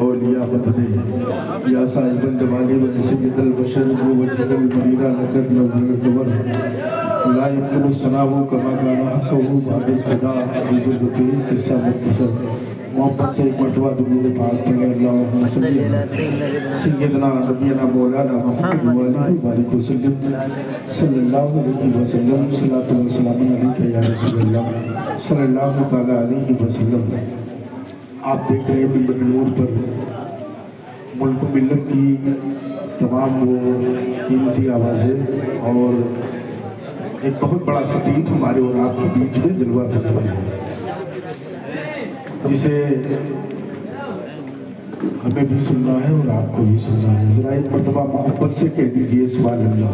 औलिया मददे या साहिबन जमाली व सय्यदल बशर व वजीदल मुनीरा लकद नज़र कमर ला यकुल सनाहु कमा काना हक़हु बादिस खुदा अज़ुलते किस्सा मुख्तसर मोहब्बत से एक मरतबा दुरूद पाक पढ़े अल्लाहुम्मा सल्ली अला सय्यदना नबीना मौलाना मुहम्मद व आलिहि बारिक वसल्लम सल्लल्लाहु अलैहि वसल्लम सल्लल्लाहु अलैहि या रसूलल्लाह सल्लल्लाहु तआला अलैहि वसल्लम। आप देख रहे हैं मिंबर नूर पर मुल्क मिल्लत की तमाम वो कीमती आवाज़ें और एक बहुत बड़ा खतीब हमारे और आपके बीच में जलवा करते हैं, जिसे हमें भी सुनना है और आपको भी सुनना है। जरा एक मरतबा मोहब्बत से कह दीजिए सुभान अल्लाह।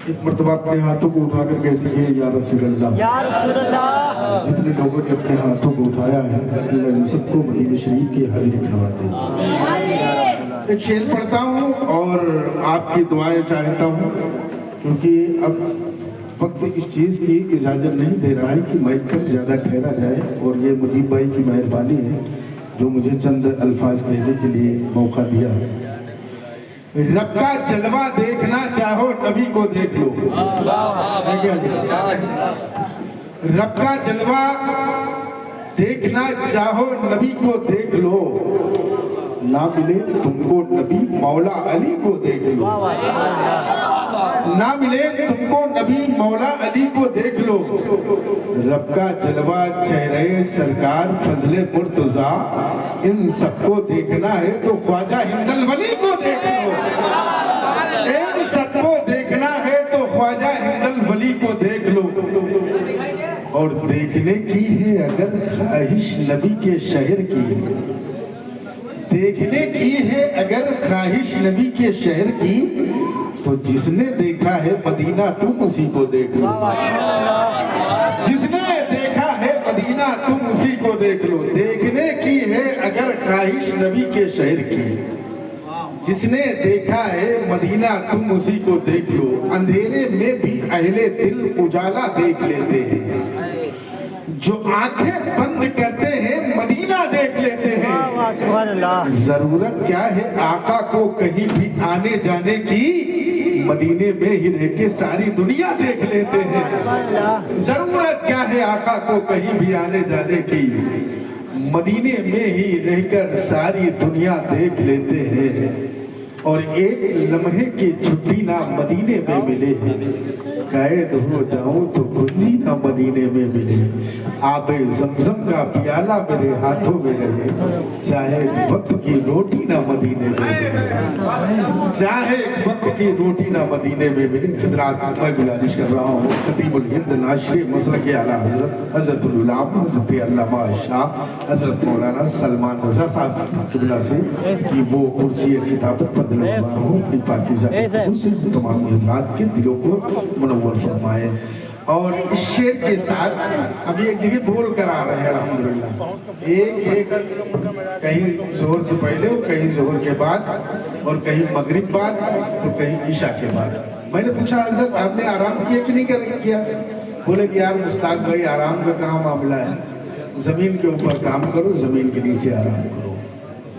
एक मरतबा अपने हाथों को उठाकर कह दीजिए या रसूल अल्लाह। जितने लोगों ने अपने हाथों को उठाया है अल्लाह सबको मदीने शरीफ की हाजिरी करवाते हैं। एक शेर पढ़ता हूँ और आपकी दुआएं चाहता हूँ, क्योंकि अब वक्त इस चीज़ की इजाज़त नहीं दे रहा है कि महफिल ज़्यादा ठहरा जाए, और ये मुजीब भाई की मेहरबानी है जो मुझे चंद अल्फाज कहने के लिए मौका दिया। रब का जलवा देखना चाहो नबी को देख लो। रब का जलवा देखना चाहो नबी को देख लो, ना मिले तुमको नबी मौला अली को देख लो। ना मिले तुमको नबी मौला अली को देख लो। रब का जलवा चेहरे सरकार फजले मुर्तजा, इन सबको देखना है तो ख्वाजा हिंदल वली को देख लो। इन सबको देखना है तो ख्वाजा हिंदल वली को देख लो। और देखने की है अगर ख्वाहिश नबी के शहर की, देखने की है अगर ख्वाहिश नबी के शहर की, तो जिसने देखा है मदीना तुम उसी को देख लो। जिसने देखा है मदीना तुम उसी को देख लो। देखने की है अगर ख्वाहिश नबी के शहर की, जिसने देखा है मदीना तुम उसी को देख लो। अंधेरे में भी अहले दिल उजाला देख लेते हैं, जो आंखें बंद करते हैं मदीना देख लेते हैं। जरूरत क्या है आका को कहीं भी आने जाने की, मदीने में ही रह के सारी दुनिया देख लेते हैं। जरूरत क्या है आका को कहीं भी आने जाने की, मदीने में ही रहकर सारी दुनिया देख लेते हैं। और एक लम्हे की छुट्टी ना मदीने में मिले, कैद हो जाऊं तो कुंजी ना मदीने में मिले। आबे ज़मज़म का प्याला मेरे हाथों में रहे, चाहे वक्त की रोटी ना मदीने में मिले, चाहे वक्त की रोटी ना मदीने में मिले। हज़रात मैं गुजारिश कर रहा हूँ खतीबुल हिंद नाशरे मसलक आला हज़रत हज़रतुल उलमा हज़रत अल्लामा शाह हज़रत मौलाना सलमान रज़ा साहब क़िबला से कि वो कुर्सी किताबत पर अपनी पाकीज़ा से तमाम हज़रात के दिलों को मुनव्वर फरमाए। और इस शेर के साथ अभी एक जगह बोल कर आ रहे हैं अल्हम्दुलिल्लाह, एक कहीं जोहर से पहले और कहीं जोहर के बाद और कहीं मगरिब बाद तो कहीं ईशा के बाद। मैंने पूछा हज़रत आपने आराम किया कि नहीं किया? बोले कि यार मुश्ताक भाई आराम का कहाँ मामला है, ज़मीन के ऊपर काम करो, ज़मीन के नीचे आराम करो।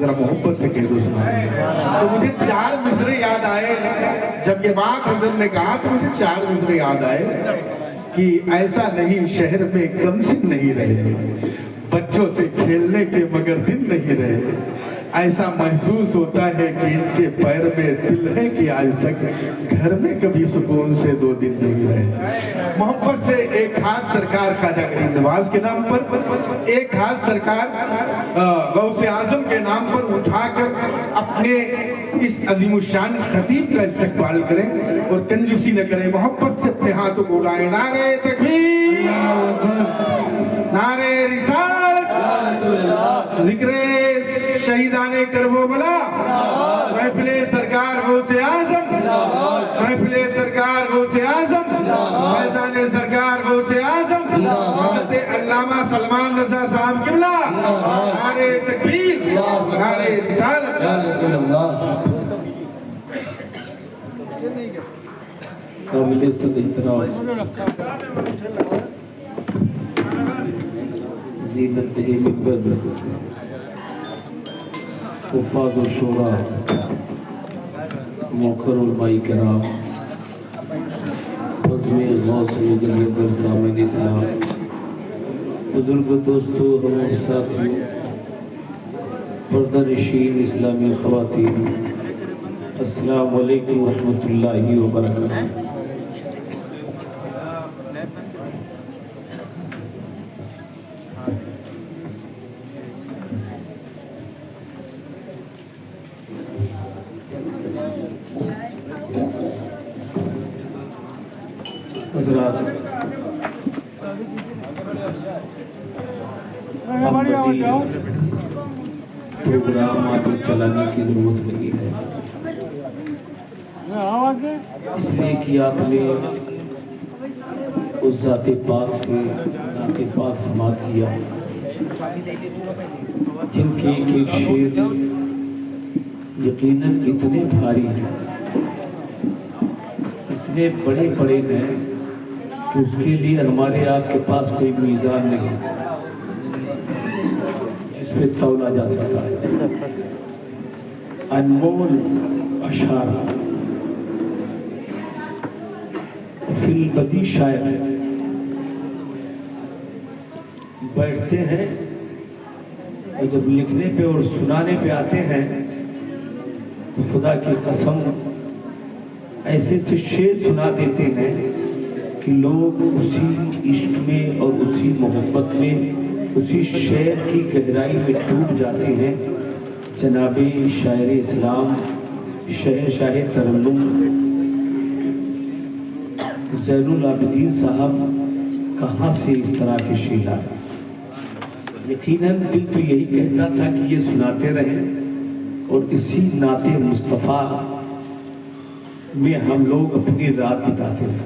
जरा मोहब्बत से कह दो सुना। तो मुझे 4 मिसरे याद आए जब ये बात हज़रत ने कहा, तो मुझे 4 मिसरे याद आए कि ऐसा नहीं शहर में कमसिन नहीं रहे, बच्चों से खेलने के मगर दिन नहीं रहे। ऐसा महसूस होता है कि इनके पैर में दिल है कि आज तक घर में कभी सुकून से 2 दिन नहीं रहे। मोहब्बत से एक खास सरकार ख्वाजा गरीब नवाज के नाम पर, एक खास सरकार गौसे आजम के नाम पर उठाकर अपने इस अजीमुशान खतीब का इस्तकबाल करें और कंजूसी न करें। मोहब्बत से अपने हाथों को उड़ाएं। नारे तकबीर, नारे रिसालत, जिक्रे शहीदाने करबला, महफिले सरकार गौसे आजम, महफिले सरकार गौसे आजम, फैज़ाने सरकार गौसे आजम हज़रत अल्लामा सलमान रज़ा साहब क़िबला। नारे तकबीर, नारे रिसालत। زینت ممبر حفاظ الشورا موقر علماء کرام بزم غوث مجلد سامعین اسلام بزرگ دوستو ہم ساتھیوں پردہ نشین اسلامی خواتین السلام علیکم ورحمۃ اللہ وبرکاتہ۔ حضرات پروگرام آگے چلانے کی ضرورت نہیں ہے، اس لیے کہ آپ نے اس ذات پاک سے ذات پاک سماعت کیا جن کے ایک ایک شعر یقیناً اتنے بھاری ہیں، اتنے بڑے بڑے ہیں کہ اس کے لیے ہمارے آپ کے پاس کوئی میزان نہیں جس پہ تولا جا سکتا ہے۔ انمول اشعار فی البدی شاعر بیٹھتے ہیں اور جب لکھنے پہ اور سنانے پہ آتے ہیں تو خدا کی قسم ایسے سے شعر سنا دیتے ہیں کہ لوگ اسی عشق میں اور اسی محبت میں اسی شعر کی گہرائی میں ڈوب جاتے ہیں۔ جناب شاعر اسلام شہنشاہ ترنم زین العابدین صاحب کہاں سے اس طرح کے شعر لائے؟ یقیناً دل تو یہی کہتا تھا کہ یہ سناتے رہیں اور اسی نعت مصطفیٰ میں ہم لوگ اپنی رات بتاتے ہیں۔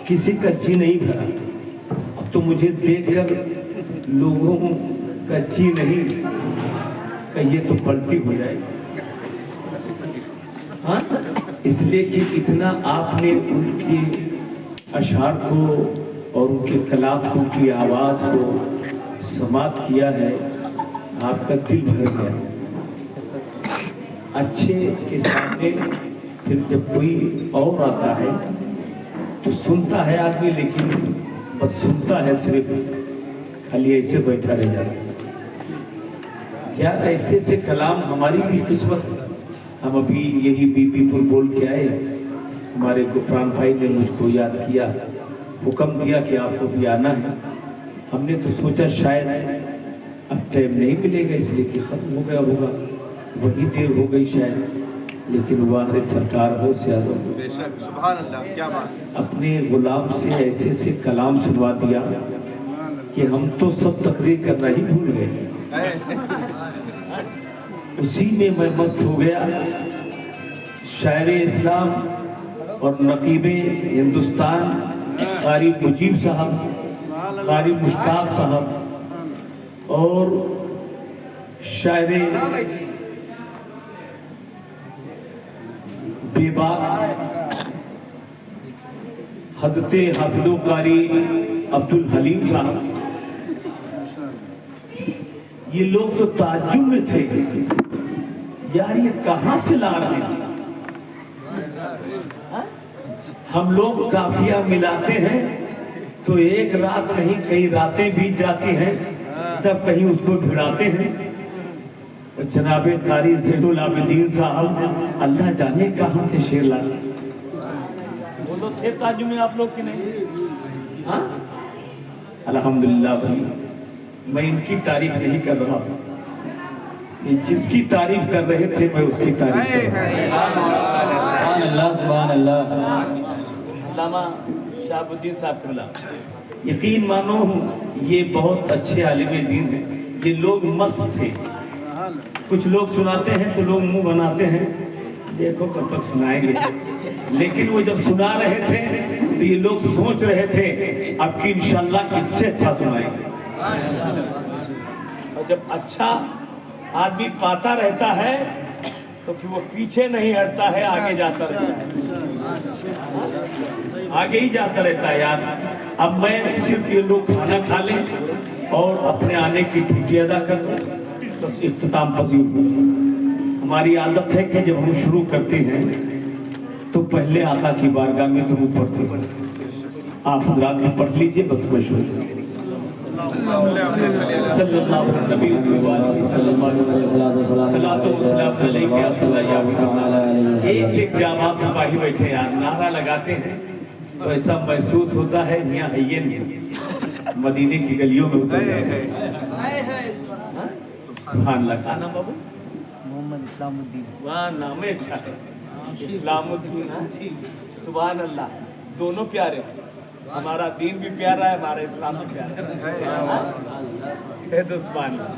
کسی کا جی نہیں بھرا، اب تو مجھے دیکھ کر لوگوں کا جی نہیں کہ یہ تو پلٹی ہو جائے، ہاں اس لیے کہ اتنا آپ نے ان کی اشعار کو اور ان کے کلام کو، ان کی آواز کو سماعت کیا ہے، آپ کا دل بھر گیا۔ اچھے کے سامنے پھر جب کوئی اور آتا ہے تو سنتا ہے آدمی، لیکن بس سنتا ہے، صرف خالی ایسے بیٹھا رہ جاتا ہے۔ یار ایسے سے کلام ہماری بھی قسمت۔ ہم ابھی یہی بی بی پر بول کے آئے، ہمارے غفران بھائی نے مجھ کو یاد کیا، حکم دیا کہ آپ کو بھی آنا ہے۔ ہم نے تو سوچا شاید اب ٹائم نہیں ملے گا، اس لیے کہ ختم ہو گیا ہوگا، وہی دیر ہو گئی شاید، لیکن واحد سرکار غوث اعظم سبحان اللہ، کیا بات، اپنے غلام سے ایسے سے کلام سنوا دیا کہ ہم تو سب تقریر کرنا ہی بھول گئے۔ اسی میں مست ہو گیا۔ شاعر اسلام اور نقیب ہندوستان قاری مجیب صاحب، قاری مشتاق صاحب اور شاعر بے باک حضرت حافظ و قاری عبدالحلیم صاحب، یہ لوگ تو تعجب میں تھے، یار یہ کہاں سے لا رہے ہیں؟ ہم لوگ قافیہ ملاتے ہیں تو ایک رات نہیں کئی راتیں بیت جاتی ہیں، تب کہیں اس کو بھڑاتے ہیں۔ اور جناب قاری زین العابدین صاحب اللہ جانے کہاں سے شعر لائے۔ وہ لوگ تھے تعجب میں، آپ لوگ کی نہیں؟ ہاں الحمدللہ بھائی، میں ان کی تعریف نہیں کر رہا، یہ جس کی تعریف کر رہے تھے میں اس کی تعریف کر رہا ہوں۔ سبحان اللہ، سبحان اللہ۔ علامہ شہاب الدین صاحب کرلا، یقین مانو یہ بہت اچھے عالم دین ہیں، یہ لوگ مست تھے۔ کچھ لوگ سناتے ہیں تو لوگ منہ بناتے ہیں، دیکھو کب تک سنائیں گے، لیکن وہ جب سنا رہے تھے تو یہ لوگ سوچ رہے تھے اب کی انشاءاللہ اس سے اچھا سنائیں گے۔ اور جب اچھا آدمی پاتا رہتا ہے تو پھر وہ پیچھے نہیں ہٹتا ہے، آگے جاتا رہتا ہے، آگے ہی جاتا رہتا ہے یار۔ اب میں صرف یہ لوگ کھانا کھا لیں اور اپنے آنے کی ڈیوٹی ادا کر دیں، بس اختتام پذیر ہوں۔ ہماری عادت ہے کہ جب ہم شروع کرتے ہیں تو پہلے آقا کی بارگاہ میں درود پڑھتے ہیں۔ آپ حضرات بھی پڑھ لیجئے، بس مشہور صلی اللہ علیہ وسلم۔ ایک سے ایک جامع سپاہی بیٹھے ہیں، نعرہ لگاتے ہیں تو ایسا محسوس ہوتا ہے یہاں ہے یہ نہیں، مدینے کی گلیوں میں اتر گئے۔ سبحان اللہ۔ کیا نام بابو؟ محمد اسلام الدین۔ وہاں نام اچھا ہے، اسلام الدین۔ سبحان اللہ، دونوں پیارے ہیں، ہمارا دین بھی پیارا ہے، ہمارا اسلام بھی پیارا ہے۔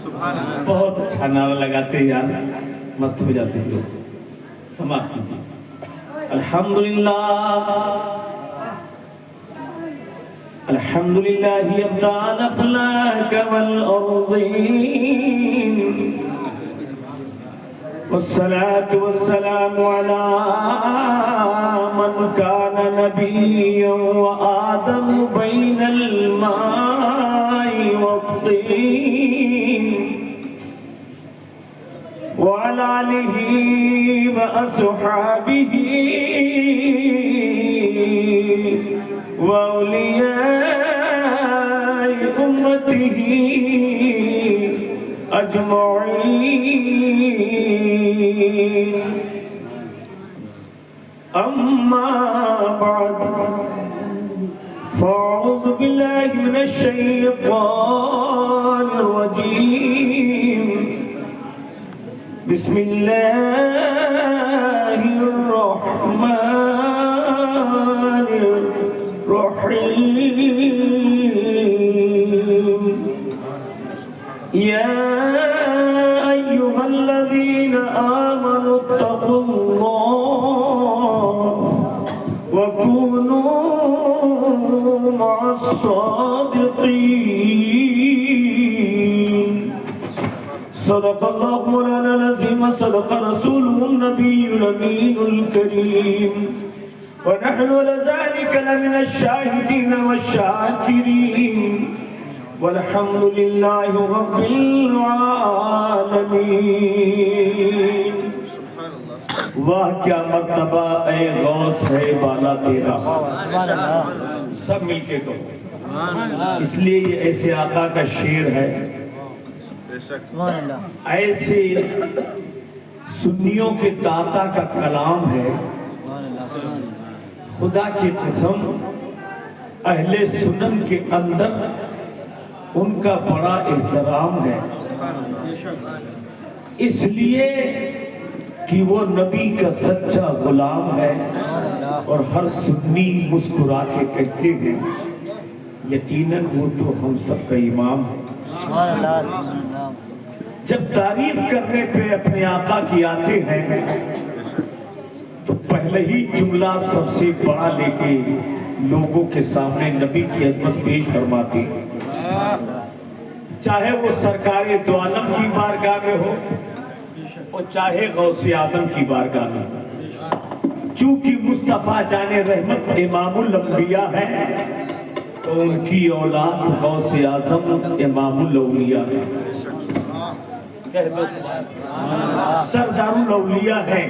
سبحان اللہ، بہت اچھا نعرہ لگاتے ہیں یار، مست ہو جاتے ہیں لوگ۔ سماعت کیجیے۔ الحمدللہ الحمدللہ ابدال افلاک والارضین، والصلاة والسلام على من كان نبيا وآدم بين الماء والطين، وعلى آله وأصحابه وأولياء أمته أجمعين، أما بعد، فأعوذ بالله من الشيطان الرجيم، بسم الله الرحمن الرحيم، يا أيها الذين آمنوا اتقوا الله وكونوا مع الصادقين، صدق الله مولانا العظيم، صدق رسوله النبي الأمين الكريم، ونحن لذلك لمن الشاهدين والشاكرين، والحمد لله رب العالمین۔ واہ کیا مرتبہ اے غوث ہے بالا تیرا، سب مل کے کہو۔ اس لیے یہ ایسے آقا کا شعر ہے، ایسے سنیوں کے داتا کا کلام ہے۔ خدا کی قسم اہل سنن کے اندر ان کا بڑا احترام ہے، اس لیے کہ وہ نبی کا سچا غلام ہے، اور ہر سنی مسکرا کے کہتے ہیں یقیناً وہ تو ہم سب کا امام ہے۔ جب تعریف کرنے پہ اپنے آقا کی آتے ہیں تو پہلے ہی جملہ سب سے بڑا لے کے لوگوں کے سامنے نبی کی عظمت پیش فرماتے ہیں، چاہے وہ سرکار دو عالم کی بارگاہ میں ہو اور چاہے غوث اعظم کی بارگاہ میں۔ چونکہ مصطفیٰ جان رحمت امام الانبیاء ہے تو ان کی اولاد غوث اعظم امام الاولیاء ہے، سردار الاولیاء ہے۔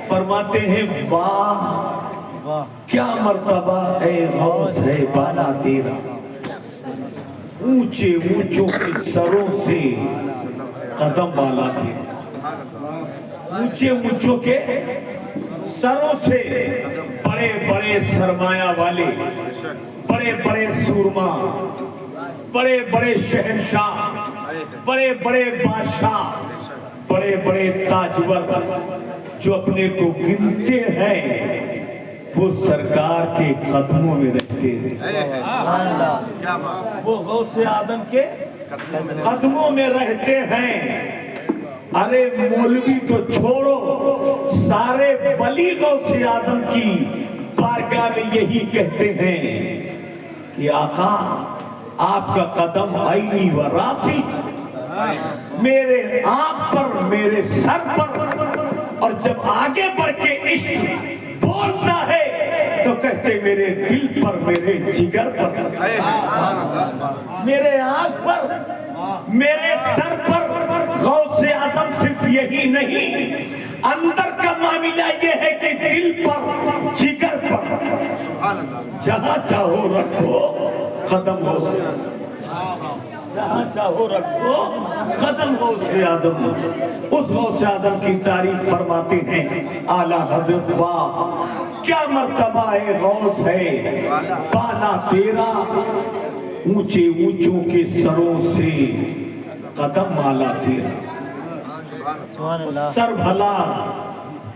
فرماتے ہیں واہ کیا مرتبہ اے غوث ہے بالا تیرا، اونچے اونچوں کے سروں سے قدم بالا تیرا، اونچے اونچوں کے سروں سے بڑے بڑے سرمایہ والے، بڑے بڑے سورما، بڑے بڑے شہنشاہ، بڑے بڑے بادشاہ، بڑے بڑے تاجور جو اپنے کو گنتے ہیں وہ سرکار کے قدموں میں رہتے ہیں، وہ غوث اعظم کے قدموں میں رہتے ہیں۔ ارے مولوی تو چھوڑو، سارے ولی غوث اعظم کی بارگاہ میں یہی کہتے ہیں کہ آقا آپ کا قدم عینی و راسی، میرے آپ پر، میرے سر پر، اور جب آگے بڑھ کے عشق بولتا ہے तो कहते मेरे दिल पर, मेरे जिगर पर, मेरे आँख पर, मेरे सर पर। गौसे आजम सिर्फ यही नहीं, अंदर का मामला ये है कि दिल पर, जिगर पर, जहां चाहो रखो कदम गौसे, जहां चाहो रखो कदम गौसे आजम। उस गौसे आजम की तारीफ फरमाते हैं आला हज़रत, वाह क्या मर्तबा है गौस है, बाला तेरा ऊंचे ऊंचों के सरों से कदम आला तेरा। सर भला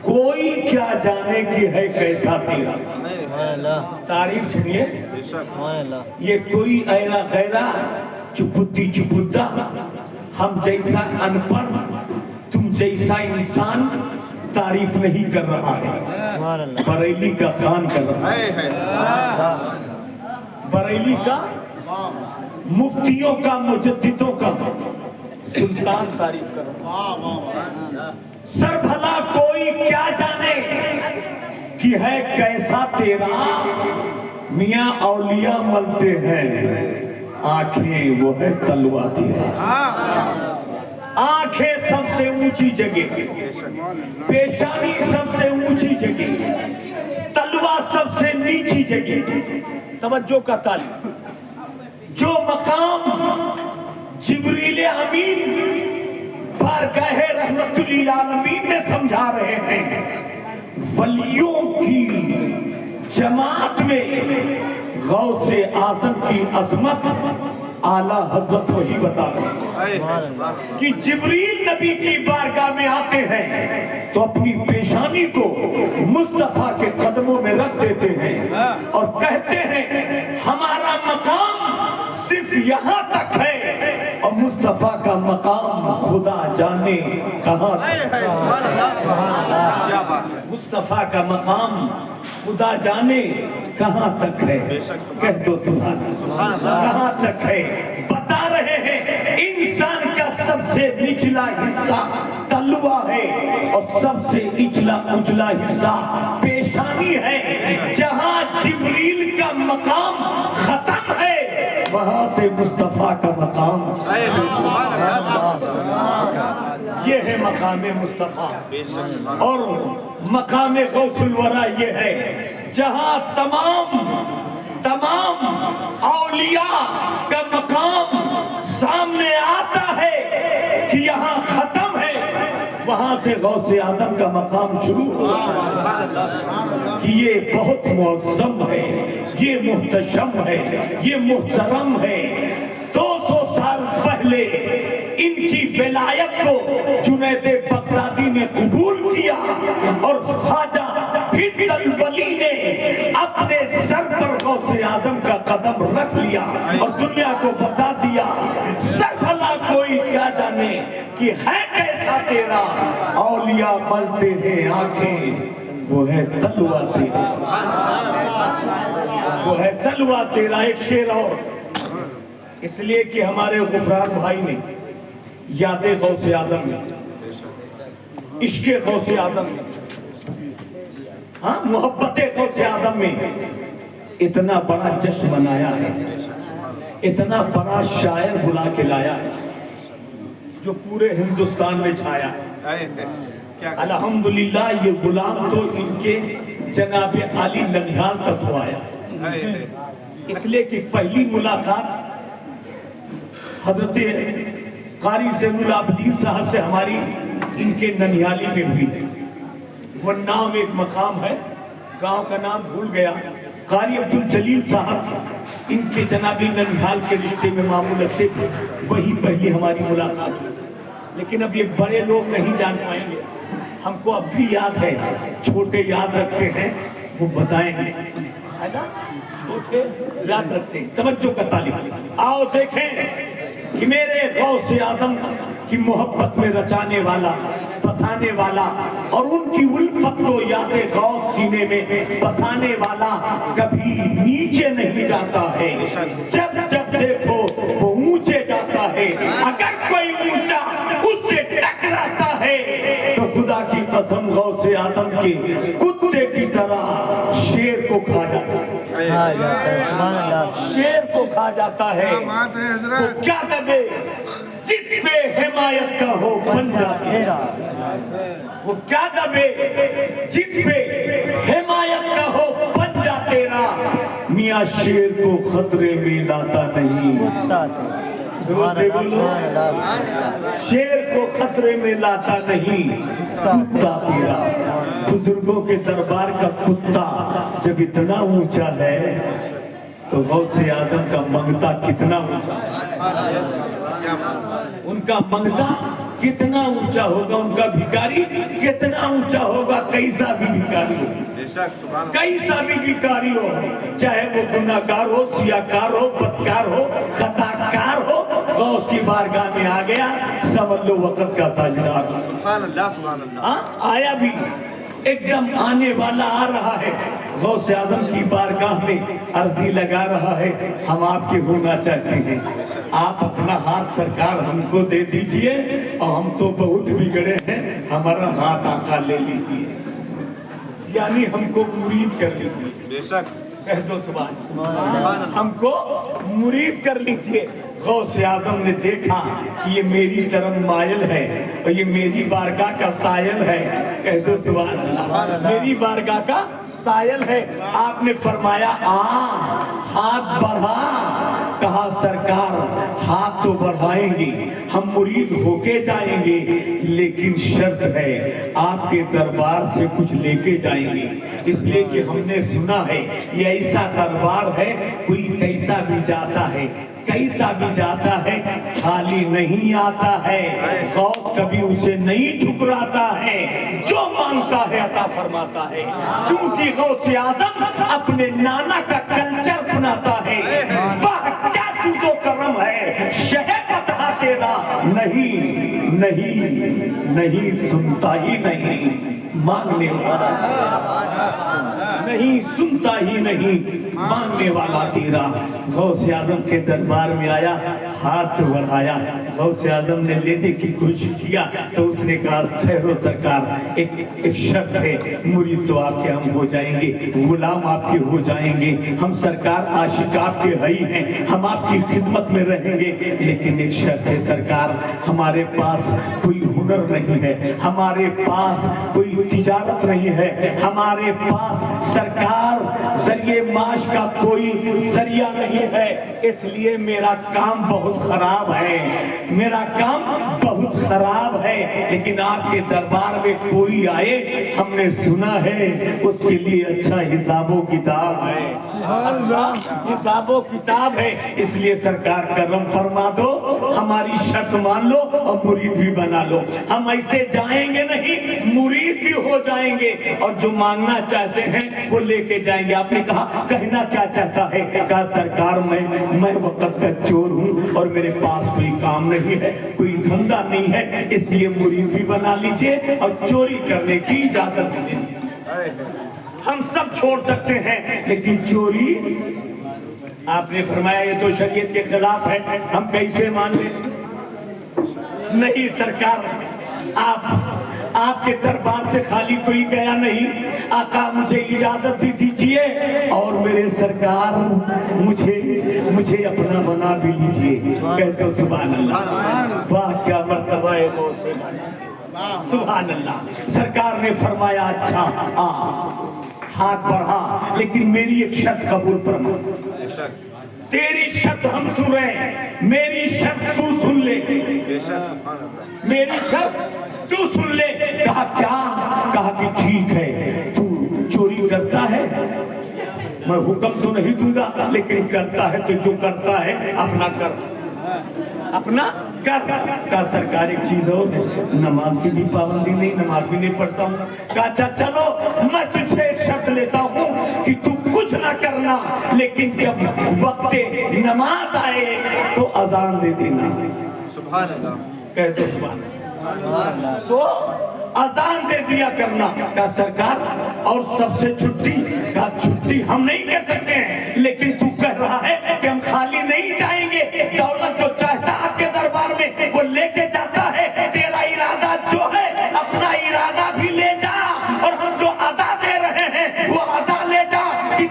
कोई क्या जाने की है कैसा तेरा। तारीफ सुनिए, ये कोई ऐरा गैरा चुपुद्दी चुपुद्दा, हम जैसा अनपढ़ तुम जैसा इंसान तारीफ नहीं कर रहा है, बरेली का खान कर रहा है, बरेली का, मुफ्तियों का, मुजद्दिदों का सुल्तान तारीफ कर रहा है। सर भला कोई क्या जाने कि है कैसा तेरा, मियां औलिया मलते हैं आंखें वो है तलवा तेरा। आंखें सबसे ऊंची जगह, पेशानी सबसे ऊंची जगह, तलवा सबसे नीची जगह। तवज्जो का ताली, जो मकाम जिब्रील अमीन बारगाह रहमतुल आलमीन में समझा रहे हैं, वलियों की जमात में गौसे आजम की अजमत आला हजरत वही बता रहे हैं कि जिब्रील नबी की बारगाह में आते हैं तो अपनी पेशानी को मुस्तफा के कदमों में रख देते हैं और कहते हैं हमारा मकाम सिर्फ यहाँ तक है, और मुस्तफा का मकाम खुदा जाने कहाँ तक। मुस्तफा का मकाम खुदा जाने कहाँ तक है, कह दो सुभान अल्लाह, कहाँ तक है। बता रहे हैं इंसान का सबसे निचला हिस्सा तलवा है और सबसे उचला हिस्सा पेशानी है। जहाँ जिब्रील का मकाम खत्म है वहां से मुस्तफा का मकाम। ये है मकाम मुस्तफा, और मकाम गौसुल वरा ये है जहां तमाम औलिया का मकाम सामने आता है कि यहाँ खत्म है, वहां से गौसे आदम का मकाम शुरू होता है कि ये बहुत मुअज़्ज़म है, ये मुहतशम है, ये मुहतरम है। 200 साल पहले इनकी विलायत को जुनैद बगदादी ने कबूल किया और ख्वाजा हिंदल वली ने अपने सर पर गौसे आजम का कदम रख लिया और दुनिया को बता दिया सर भला कोई क्या जाने कि है कैसा तेरा। औलिया मलते हैं आंखें वो है तलवा तेरा, वो है तलवा तेरा। एक शेर और, इसलिए कि हमारे गुफरान भाई ने यादे गौसे आजम में, इश्क़े गौसे आजम में, हाँ मोहब्बते गौसे आजम में इतना बड़ा जश्न मनाया है, इतना बड़ा शायर बुला के लाया है जो पूरे हिंदुस्तान में छाया है। अल्हम्दुलिल्लाह ये गुलाम तो इनके जनाबे आली ननिहाल तक हो आया, इसलिए कि पहली मुलाकात हजरत कारी ज़ैनुल आबिदीन साहब से हमारी इनके ननिहाली में हुई है। वो नाम एक मकाम है, गांव का नाम भूल गया। कारी अब्दुल जलील साहब इनके जनाबी ननिहाल के रिश्ते में मामूल थे, वही पहली हमारी मुलाकात हुई। लेकिन अब ये बड़े लोग नहीं जान पाएंगे, हमको अब भी याद है, छोटे याद रखते हैं, वो बताएंगे, है ना, छोटे याद रखते हैं। तवज्जो का तालिब, आओ देखें कि मेरे गौसे आदम की मोहब्बत में रचाने वाला, बसाने वाला और उनकी उल्फत को यादे गौस सीने में बसाने वाला कभी नीचे नहीं जाता है। जब जब देखो वो ऊंचे जाता है, अगर कोई ऊंचा उससे टकराता है तो खुदा की कसम गौसे आदम के कुत्ते की तरह शेर को खा जाता है, کھا جاتا ہے سبحان اللہ شیر کو کھا جاتا ہے. بات ہے تو حضرت. کیا دبے جس پہ حمایت کا ہو بن جاتا ہے. میرا وہ کیا دبے جس پہ حمایت کا ہو بن جا تیرا. میاں شیر کو خطرے میں لاتا نہیں. کتا تھا زور سے بولو. سبحان اللہ شیر کو خطرے میں لاتا نہیں کتا تیرا. بزرگوں کے دربار کا کتا جب اتنا اونچا ہے تو غوث اعظم کا منگتا کتنا اونچا ہے. کیا بات. ان کا منگتا کتنا اونچا ہوگا, ان کا بھکاری کتنا اونچا ہوگا. کیسا بھی بھکاری ہو, بے شک سبحان اللہ. کیسا بھی بھکاری ہو, چاہے وہ گناہگار ہو, سیاکار ہو, بدکار ہو, خطاکار ہو, غوث کی بارگاہ میں آ گیا سمجھ لو وقت کا تاجدار. سبحان اللہ سبحان اللہ. آیا بھی ایک دم آنے والا آ رہا ہے, غوث اعظم کی بارگاہ میں عرضی لگا رہا ہے ہم آپ کے ہونا چاہتے ہیں, آپ اپنا ہاتھ سرکار ہم کو دے دیجئے, اور ہم تو بہت بگڑے ہیں, ہمارا ہاتھ آقا لے لیجئے, یعنی ہم کو مرید کر لیجئے. بے شک کہہ دو سبحان اللہ. سبحان اللہ. ہم کو مرید کر لیجئے. غوث اعظم نے دیکھا کہ یہ میری طرف مائل ہے اور یہ میری بارگاہ کا سائل ہے. کہہ دو سبحان اللہ. میری بارگاہ کا سائل ہے. آپ نے فرمایا ہاتھ بڑھا. کہا سرکار ہاتھ تو بڑھائیں گے, ہم مرید ہو کے جائیں گے, لیکن شرط ہے آپ کے دربار سے کچھ لے کے جائیں گے. اس لیے کہ ہم نے سنا ہے یہ ایسا دربار ہے کوئی کیسا بھی جاتا ہے, کیسا بھی جاتا ہے, خالی نہیں آتا ہے. غوث کبھی اسے نہیں ٹھکراتا ہے, جو مانگتا ہے عطا فرماتا ہے. چونکہ غوث اعظم اپنے نانا کا کلچر اپناتا ہے. واہ کیا جود و کرم ہے, شہ پتہ تیرا نہیں نہیں نہیں سنتا ہی نہیں مانگنے والا, نہیں سنتا ہی نہیں مانگنے والا تیرا. غوث اعظم کے دربار میں آیا, ہاتھ بڑھایا. غوث اعظم نے لینے کی کوشش کیا تو اس نے کہا ٹھہرو سرکار, ایک شرط ہے, مرید تو آپ کے ہم ہو جائیں گے, غلام آپ کے ہو جائیں گے, ہم سرکار عاشق آپ کے ہی ہیں, ہم آپ کی خدمت میں رہیں گے, لیکن ایک شرط ہے سرکار, ہمارے پاس کوئی ہنر نہیں ہے, ہمارے پاس کوئی تجارت نہیں ہے, ہمارے پاس سرکار ذریعہ معاش کا کوئی ذریعہ نہیں ہے, اس لیے میرا کام بہت خراب ہے, میرا کام بہت خراب ہے. لیکن آپ کے دربار میں کوئی آئے, ہم نے سنا ہے اس کے لیے اچھا حساب و کتاب ہے, اچھا حساب و کتاب ہے. اس لیے سرکار کرم فرما دو, ہماری شرط مان لو اور مرید بھی بنا لو. ہم ایسے جائیں گے نہیں, مرید بھی ہو جائیں گے, اور جو مانگنا چاہتے ہیں وہ لے کے جائیں گے. آپ نے کہا کہنا کیا چاہتا ہے؟ کہا سرکار میں وقت کا چور ہوں اور میرے پاس کوئی کام نہیں ہے, کوئی دھندا نہیں ہے, اس لیے مرید بھی بنا لیجئے اور چوری کرنے کی اجازت بھی دے دیجئے. ہم سب چھوڑ سکتے ہیں لیکن چوری, آپ نے فرمایا یہ تو شریعت کے خلاف ہے, ہم کیسے مان لیں؟ نہیں سرکار, آپ کے دربار سے خالی کوئی گیا نہیں. آقا مجھے اجازت بھی دیجئے, اور میرے سرکار مجھے اپنا بنا بھی لیجئے. کہتے سبحان اللہ. واہ کیا مرتبہ ہے غوث اعظم, سبحان اللہ. سرکار نے فرمایا اچھا ہاتھ بڑھا, لیکن میری ایک شرط قبول فرما. تیری شرط ہم سن رہے ہیں, میری شرط تو سن لے. میری شرط تو سن لے. کہا کیا؟ کہا کہ ٹھیک ہے, تو چوری کرتا ہے, میں حکم تو نہیں دوں گا, لیکن کرتا ہے تو جو کرتا ہے اپنا کر, اپنا کر. کہا سرکار ایک چیز اور ہے, نماز کی بھی پابندی نہیں, نماز بھی نہیں پڑھتا ہوں. کہا اچھا چلو میں تجھ سے ایک شرط لیتا ہوں کہ تو کچھ نہ کرنا, لیکن جب وقت نماز آئے تو اذان دے دینا. سبحان اللہ. کہتے سبحان اللہ. تو اذان دے دیا کرنا. کہا سرکار اور سب سے چھٹی؟ کہا چھٹی ہم نہیں کہہ سکتے ہیں, لیکن تو کہہ رہا ہے کہ ہم خالی نہیں جائیں گے, دولت جو چاہتا آپ کے دربار میں وہ لے کے جاتا ہے. تیرا ارادہ جو ہے اپنا ارادہ بھی لے جا, اور ہم جو ادا دے رہے ہیں وہ ادا لے جا, کہ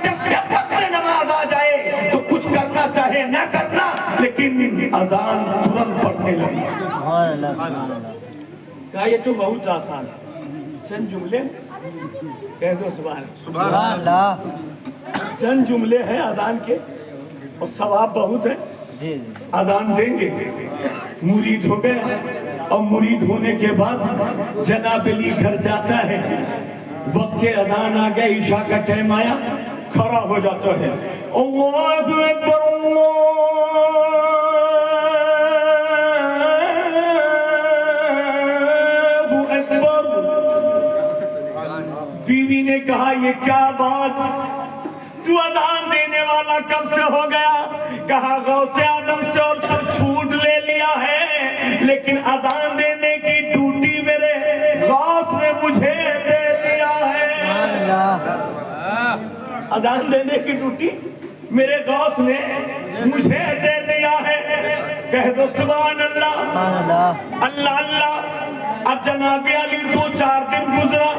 अजान तुरंत पढ़ने लगी। सुभान अल्लाह, सुभान अल्लाह। कहा ये तो बहुत आसान है, चंद जुमले कह दो सुभान। सुभान सुभान अल्लाह। अल्लाह। चंद जुमले हैं अजान के और सवाब बहुत है। जी जी। अजान देंगे, मुरीद हो गए और मुरीद होने के बाद जनाब अली घर जाता है, वक्त अजान आ गया, ईशा का टाइम आया, खड़ा हो जाता है, अल्लाहु अकबर अल्लाहु अकबर। बीवी ने कहा ये क्या बात, तू अजान देने वाला कब से हो गया? कहा गौसे आदम से और सब छूट ले लिया है, लेकिन अजान देने की ड्यूटी मेरे गौस ने मुझे दे दिया है। सुभान अल्लाह। अजान देने की ड्यूटी मेरे गौस ने मुझे दे दिया है। कह दो सुभान अल्लाह। सुभान अल्लाह। अल्लाह अल्लाह। अब जनाबे अली 2-4 दिन गुजरा,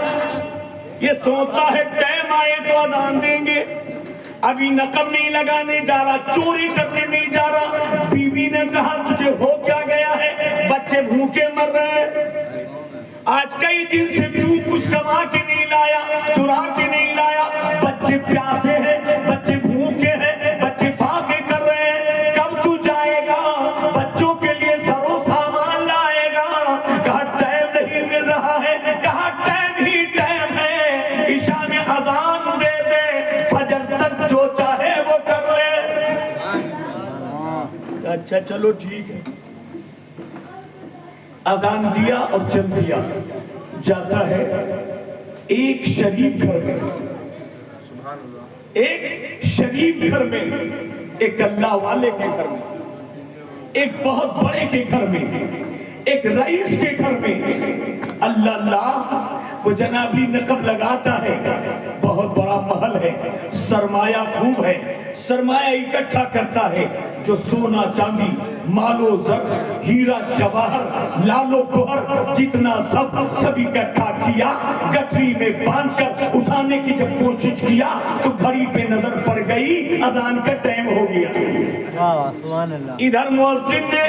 ये सोचता है टाइम आए तो अजान देंगे, अभी नकब नहीं लगाने जा रहा, चोरी करने नहीं जा रहा। बीवी ने कहा तुझे हो क्या गया है, बच्चे भूखे मर रहे हैं, आज कई दिन से तू कुछ कमा के नहीं लाया, चुरा के नहीं लाया, बच्चे प्यासे हैं, बच्चे भूखे हैं, बच्चे फाके कर रहे हैं, कब तू जाएगा बच्चों के लिए सरो सामान लाएगा? कहा टाइम नहीं मिल रहा है। कहा टाइम ही टाइम है, ईशा में अजान दे दे, फजर तक जो चाहे वो कर ले। अच्छा चलो ठीक है, अजान दिया और चल दिया। जाता है एक शरीफ घर में, सुभान अल्लाह। एक शरीफ घर में, एक अल्लाह वाले के घर में, एक बहुत बड़े के घर में, एक रईस के घर में। अल्लाह अल्लाह, वो जनाबी नकब लगाता है, बहुत बड़ा महल है, सरमाया खूब है, सरमाया इकट्ठा करता है, जो सोना चांदी मालो जर हीरा जवाहर लालो गोहर जितना सब इकट्ठा किया, गठरी में बांधकर उठाने की जब कोशिश किया तो घड़ी पे नजर पड़ गई, अजान का टाइम हो गया। वाह, सुभान अल्लाह। इधर मुअज्जिन ने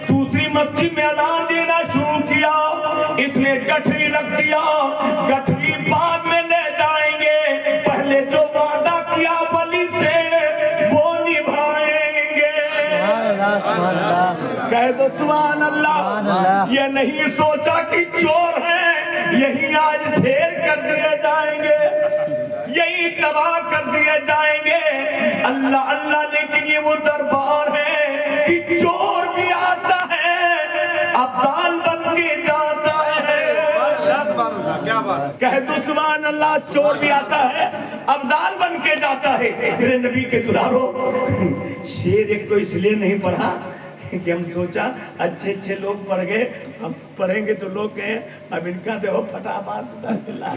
दूसरी मस्जिद में अजान देना शुरू किया, इसने गठरी रख दिया, गठरी बाद में ले जाएंगे, पहले जो वादा किया वली से वो निभाएंगे। सुभान अल्लाह, सुभान अल्लाह। कह दो सुभान अल्लाह। सुभान अल्लाह। ये नहीं सोचा कि चोर है, यही आज ढेर कर दिए जाएंगे, यही तबाह कर दिए जाएंगे। अल्लाह अल्लाह, लेकिन ये वो दरबार है कि चोर भी आता है, अब्दाल बन के जाता है। सुभान अल्लाह। क्या बात। कह दो सुभान अल्लाह, चोर भी आता है, अब्दाल बन के जाता है। मेरे नबी के दुलारो, शेर एक को इसलिए नहीं पढ़ा कि हम सोचा अच्छे अच्छे लोग पढ़ गए, हम पढ़ेंगे तो लोग कहें अब इनका देखो फटाफट चिल्ला।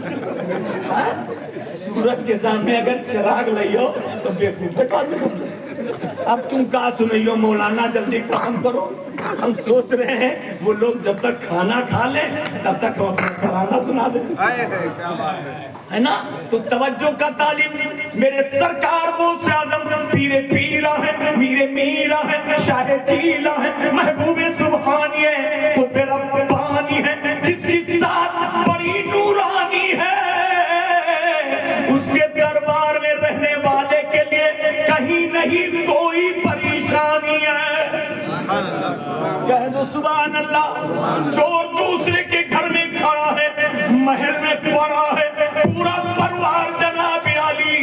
सूरज के सामने अगर चिराग लियो तो बेवकूफ है। अब तुम कहा सुनियो मौलाना, जल्दी काम करो, हम सोच रहे हैं वो लोग जब तक खाना खा ले तब तक हम अपना तराना सुना दें, क्या बात है ना? तो तवज्जो का तालिब, मेरे सरकार वो आदम पीरे पीरा है, मीरे मीरा है, शाहे जीला है, महबूबे सुभानी है, खुद रब्बानी है, जिसकी साथ बड़ी नूरानी है, उसके दरबार में रहने वाले के लिए कहीं नहीं कोई परेशानी है। कह दो सुभान अल्लाह। चोर दूसरे के घर में खड़ा है, महल में पड़ा है, पूरा परिवार जनाब आली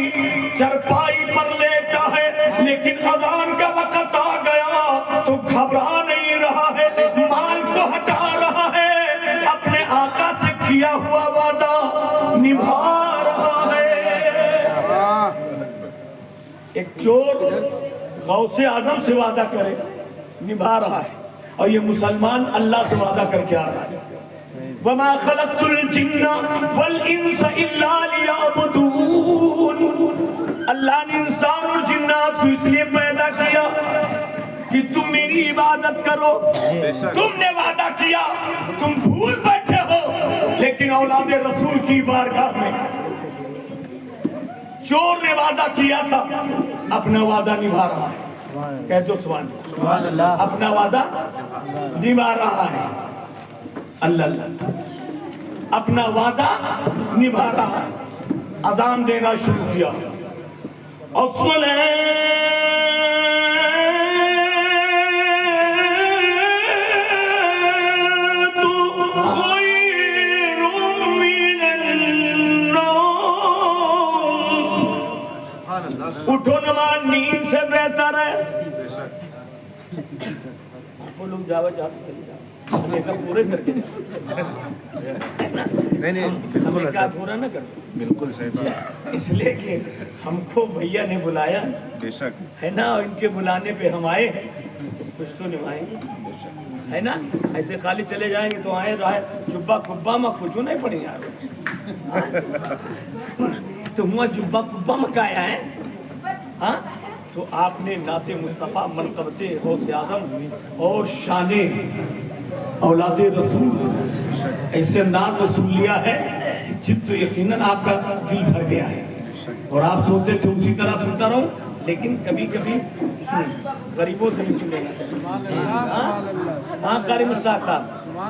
चरपाई पर लेटा है, लेकिन अजान का वक्त आ गया तो घबरा नहीं रहा है, माल को हटा रहा है, अपने आका से किया हुआ वादा निभा रहा है। एक चोर गौसे आजम से वादा करे, निभा रहा है, और ये मुसलमान अल्लाह से वादा करके आ रहा है, वमा खलक़तुल जिन्ना वल इंसा इल्ला लियअबुदून। अल्लाह ने इंसान और जिन्नात को इसलिए पैदा किया कि तुम मेरी इबादत करो। तुमने वादा किया, तुम भूल बैठे हो, लेकिन औलादे रसूल की बारगाह में चोर ने वादा किया था, अपना वादा निभा रहा है। कह दो सुभान अल्लाह। सुभान अल्लाह अपना वादा निभा रहा है। अल्लाह अल्लाह, अपना वादा निभा रहा है। अजान देना शुरू किया, उठो नमाज नींद से बेहतर है। वो लोग जावा चाहते चले जाओ, हमें पूरे करके नहीं बिल्कुल क्या पूरा ना कर, बिल्कुल सही बात, इसलिए कि हमको भैया ने बुलाया बेशक है ना, और इनके बुलाने पे हम आए, कुछ तो निभाएंगे है ना। ऐसे खाली चले जाएंगे तो आए रहे जुब्बा कुब्बा में कुछ नहीं पड़ी यार। तो हुआ जुब्बा कुब्बा में क्या है हाँ। तो आपने नाते मुस्तफ़ा मनक़बते गौसे आज़म और शाने औलादे रसूल ऐसे अंदाज में सुन लिया है जिस तो यकीनन आपका दिल भर गया है। और आप सोचते थे उसी तरह सुनता रहूं, लेकिन कभी कभी गरीबों से ही सुनेगा। हाँ कारी मुश्ताक साहब,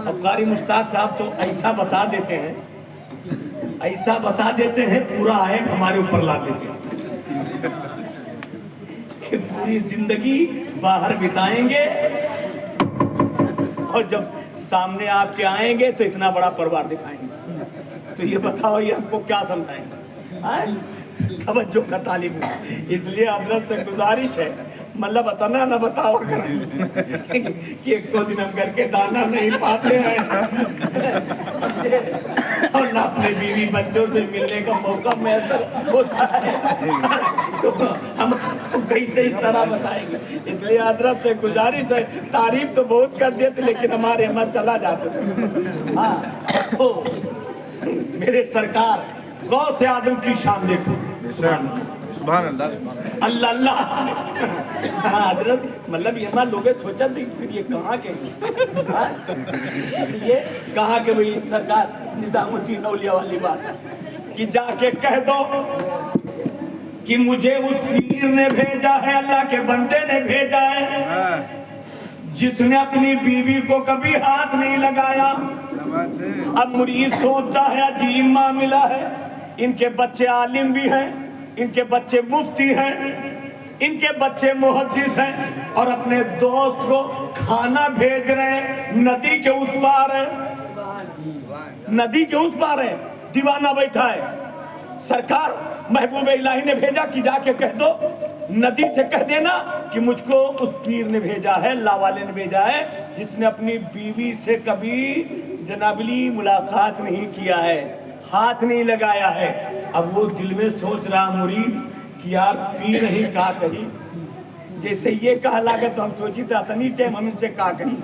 अब कारी मुश्ताक साहब तो ऐसा बता देते हैं, ऐसा बता देते हैं, पूरा आयत हमारे ऊपर ला देते हैं कि पूरी जिंदगी बाहर बिताएंगे और जब सामने आपके आएंगे तो इतना बड़ा परिवार दिखाएंगे। तो ये बताओ ये हमको क्या समझाएंगे? तवज्जो का तालिब है। इसलिए हजरत से गुजारिश है, मतलब बताना न बताओ कि एक दो दिन हम करके दाना नहीं पाते हैं और ना अपने बीवी बच्चों से मिलने का मौका मैसर होता है, तो हम कैसे इस तरह बताएंगे। इसलिए हजरत से गुजारिश है, तारीफ तो बहुत कर देते लेकिन हमारे मन चला जाते थे। हाँ तो मेरे सरकार गौसे आदम की शान देखो, सुभान अल्लाह अल्लाह अल्लाह। हजरत मतलब ये ना लोग सोचा थी फिर ये कहाँ के ये कहाँ के भाई सरकार निजामुद्दीन औलिया वाली बात कि जाके कह दो कि मुझे उस पीर ने भेजा है, अल्लाह के बंदे ने भेजा है जिसने अपनी बीवी को कभी हाथ नहीं लगाया। अब मुरीद सोचता है अजीब मामला है, इनके बच्चे आलिम भी हैं, इनके बच्चे मुफ्ती हैं, इनके बच्चे मुहद्दिस हैं और अपने दोस्त को खाना भेज रहे हैं, नदी के उस पार है, नदी के उस पार है, दीवाना बैठा है। सरकार महबूब इलाही ने भेजा कि जाके कह दो, नदी से कह देना कि मुझको उस पीर ने भेजा है, अल्लाह वाले ने भेजा है जिसने अपनी बीवी से कभी जनाबली मुलाकात नहीं किया है, हाथ नहीं लगाया है। अब वो दिल में सोच रहा मुरीद कि यार पीर नहीं कहा कही, जैसे ये कहा लगा तो हम सोची था तनी टाइम हम इनसे कहा करी।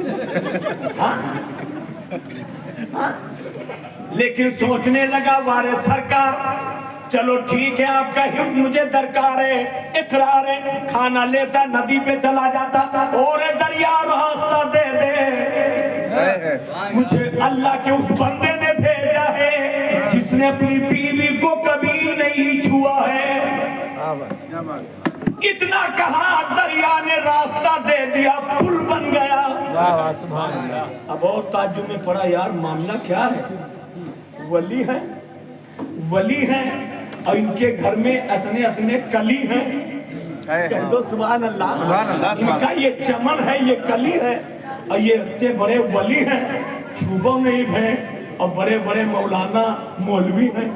हाँ? लेकिन सोचने लगा वारे सरकार चलो ठीक है आपका हिम्मत मुझे दरकार है, इकरार है, खाना लेता नदी पे चला जाता और दरिया रास्ता दे दे, मुझे अल्लाह के उस बंदे ने भेजा है जिसने अपनी बीवी को कभी नहीं छुआ है। इतना कहा दरिया ने रास्ता दे दिया, पुल बन गया। अब और ताज्जुब में पड़ा यार मामला क्या है, वली है, वली है और इनके घर में इतने इतने कली हैं, कह दो सुभान अल्लाह। इनका ये चमन है, ये कली है और ये इतने बड़े वली हैं, छुबो नहीं है और बड़े बड़े मौलाना मौलवी हैं।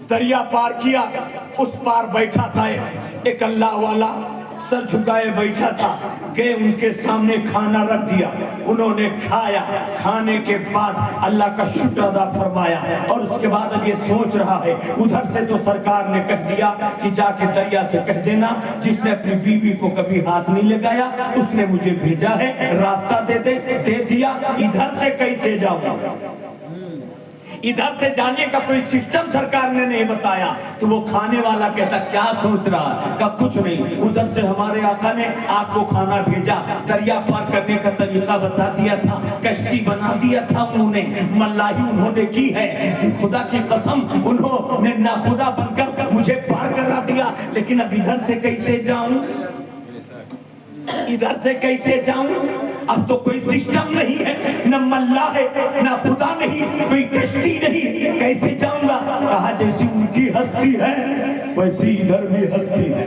दरिया पार किया, उस पार बैठा था एक अल्लाह वाला, सर झुकाए बैठा था। गए उनके सामने खाना रख दिया, उन्होंने खाया, खाने के बाद अल्लाह का शुक्र अदा फरमाया और उसके बाद अब ये सोच रहा है उधर से तो सरकार ने कह दिया कि जाके दरिया से कह देना जिसने अपनी बीवी को कभी हाथ नहीं लगाया उसने मुझे भेजा है, रास्ता दे दिया, इधर से कैसे जाऊं, इधर से जाने का कोई सिस्टम सरकार ने नहीं बताया। तो वो खाने वाला कहता क्या सोच रहा, का कुछ नहीं, उधर से हमारे आका ने आपको खाना भेजा, दरिया पार करने का तरीका बता दिया था, कश्ती बना दिया था उन्होंने, मल्लाही उन्होंने की है, खुदा की कसम उन्होंने नाखुदा बनकर मुझे पार करा दिया, लेकिन अब इधर से कैसे जाऊं। इधर से कैसे जाऊं? अब तो कोई सिस्टम नहीं है, न मल्ला है, न खुदा नहीं, कोई कश्ती नहीं, कैसे जाऊंगा? कहा जैसी उनकी हस्ती है वैसी इधर भी हस्ती है,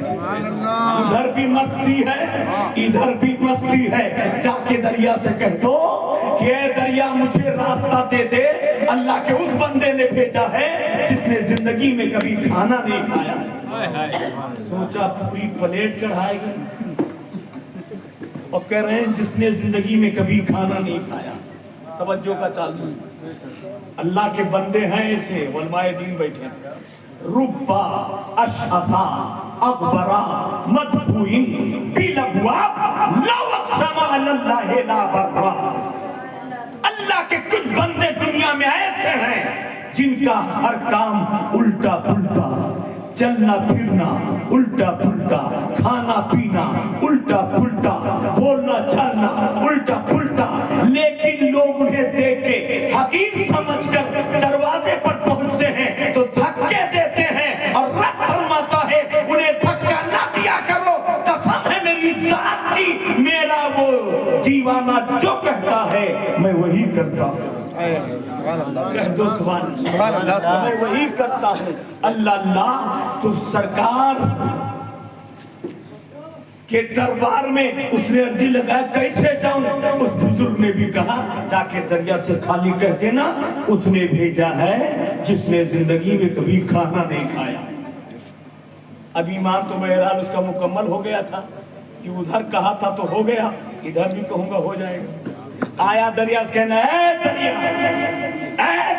उधर भी मस्ती है, इधर भी मस्ती है। जाके दरिया से कह दो कि ए दरिया मुझे रास्ता दे दे, अल्लाह के उस बंदे ने भेजा है जिसने जिंदगी में कभी खाना नहीं खाया। सोचा पूरी प्लेट चढ़ाएगी और कह रहे हैं जिसने जिंदगी में कभी खाना नहीं खाया। तवज्जो का चालू, अल्लाह के बंदे हैं ऐसे, उलमाए दीन बैठे हैं। रुब्बा अशअसा अकबरा मदफूइन बिलबवा लौ अक़समा अलल्लाहि ला बर्रा। अल्लाह के कुछ बंदे दुनिया में ऐसे हैं जिनका हर काम उल्टा पुल्टा, चलना फिरना उल्टा पुल्टा, खाना पीना उल्टा पुल्टा, बोलना चलना उल्टा पुल्टा, लेकिन लोग उन्हें देख के हकीर समझकर दरवाजे पर पहुंचते हैं तो धक्के देते हैं और रब फरमाता है उन्हें धक्का ना दिया करो, कसम है मेरी जात की, मेरा वो दीवाना जो कहता है मैं वही करता हूँ। कह दो सुभान अल्लाह, मैं वही करता हूँ। अल्लाह अल्लाह तो सरकार के दरबार में उसने अर्जी लगाया कैसे जाऊं? उस बुजुर्ग ने भी कहा जाके दरिया से खाली कह देना उसने भेजा है जिसने जिंदगी में कभी खाना नहीं खाया। अब ईमान तो बहरहाल उसका मुकम्मल हो गया था कि उधर कहा था तो हो गया, इधर भी कहूंगा हो जाएगा। आया दरिया से कहना है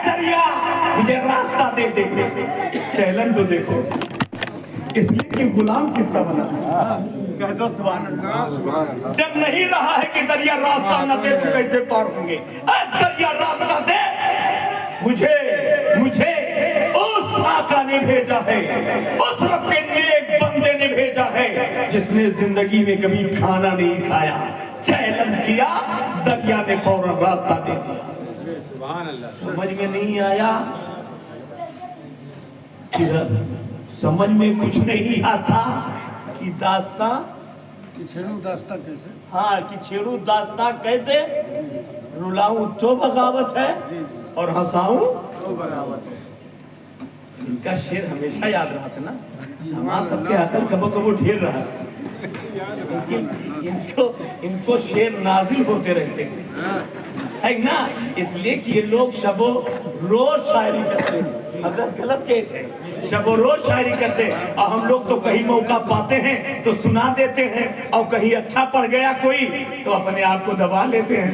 दरिया मुझे रास्ता दे दे। चैलेंज तो देखो, इसलिए कि गुलाम किसका बना? कह दो सुभान अल्लाह। डर नहीं रहा है कि दरिया रास्ता न दे तो कैसे पार होंगे? दरिया रास्ता दे, मुझे उस आका ने भेजा है, उस रब के नेक बंदे ने भेजा है जिसने जिंदगी में कभी खाना नहीं खाया। चैलेंज किया, दरिया ने फौरन रास्ता दे दिया। समझ में नहीं आया, समझ में कुछ नहीं आता कि दास्तां कैसे, हाँ कि छेड़ू दास्तां कैसे, रुलाऊं तो बगावत है और हंसाऊं तो बगावत है। इनका शेर हमेशा याद रहा था ना, हमारा सबके अकल कबो कबो ढेर रहा था। इनको शेर नाजिल होते रहते है ना, इसलिए कि ये लोग शबो रोज शायरी करते हैं। अगर गलत कहे थे, शबो रोज शायरी करते हैं और हम लोग तो कहीं मौका पाते हैं तो सुना देते हैं और कहीं अच्छा पड़ गया कोई तो अपने आप को दबा लेते हैं,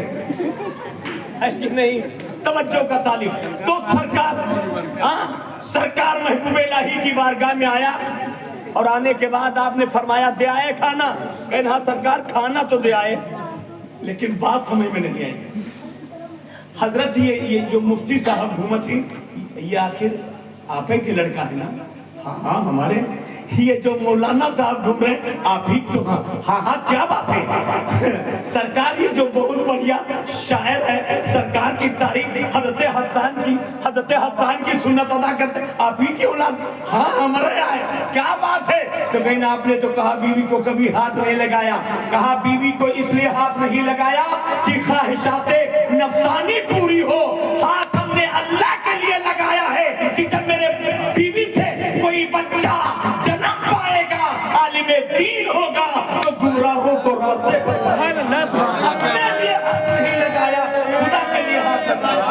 है कि नहीं? तवज्जो का तालिब। तो सरकार महबूब इलाही की बारगाह में आया और आने के बाद आपने फरमाया दे आए खाना? कहना हाँ सरकार खाना तो दे आए, लेकिन बात समझ में नहीं आई। हजरत ये जो मुफ्ती साहब घूमत थी, ये आखिर आप ही के लड़का है ना? हाँ हमारे। ये जो मौलाना साहब घूम रहे आप ही तो? हाँ क्या बात है सरकार, ये जो बहुत बढ़िया शायर है, सरकार की तारीफ हजरत हसन की सुन्नत अदा करते आप ही की औलाद? हाँ हमारे आए। क्या बात है? तो कहीं आपने तो कहा बीवी को कभी हाथ नहीं लगाया। कहा बीवी को इसलिए हाथ नहीं लगाया कि ख्वाहिशाते नफसानी पूरी हो, हाथ हमने अल्लाह के लिए लगाया है कि जब मेरे बीवी से कोई बच्चा जन्म पाएगा, आलिमे दीन होगा तो गुमराहों को रास्ते पर अपने लिए हाथ नहीं लगाया, खुदा के लिए हाथ लगाया।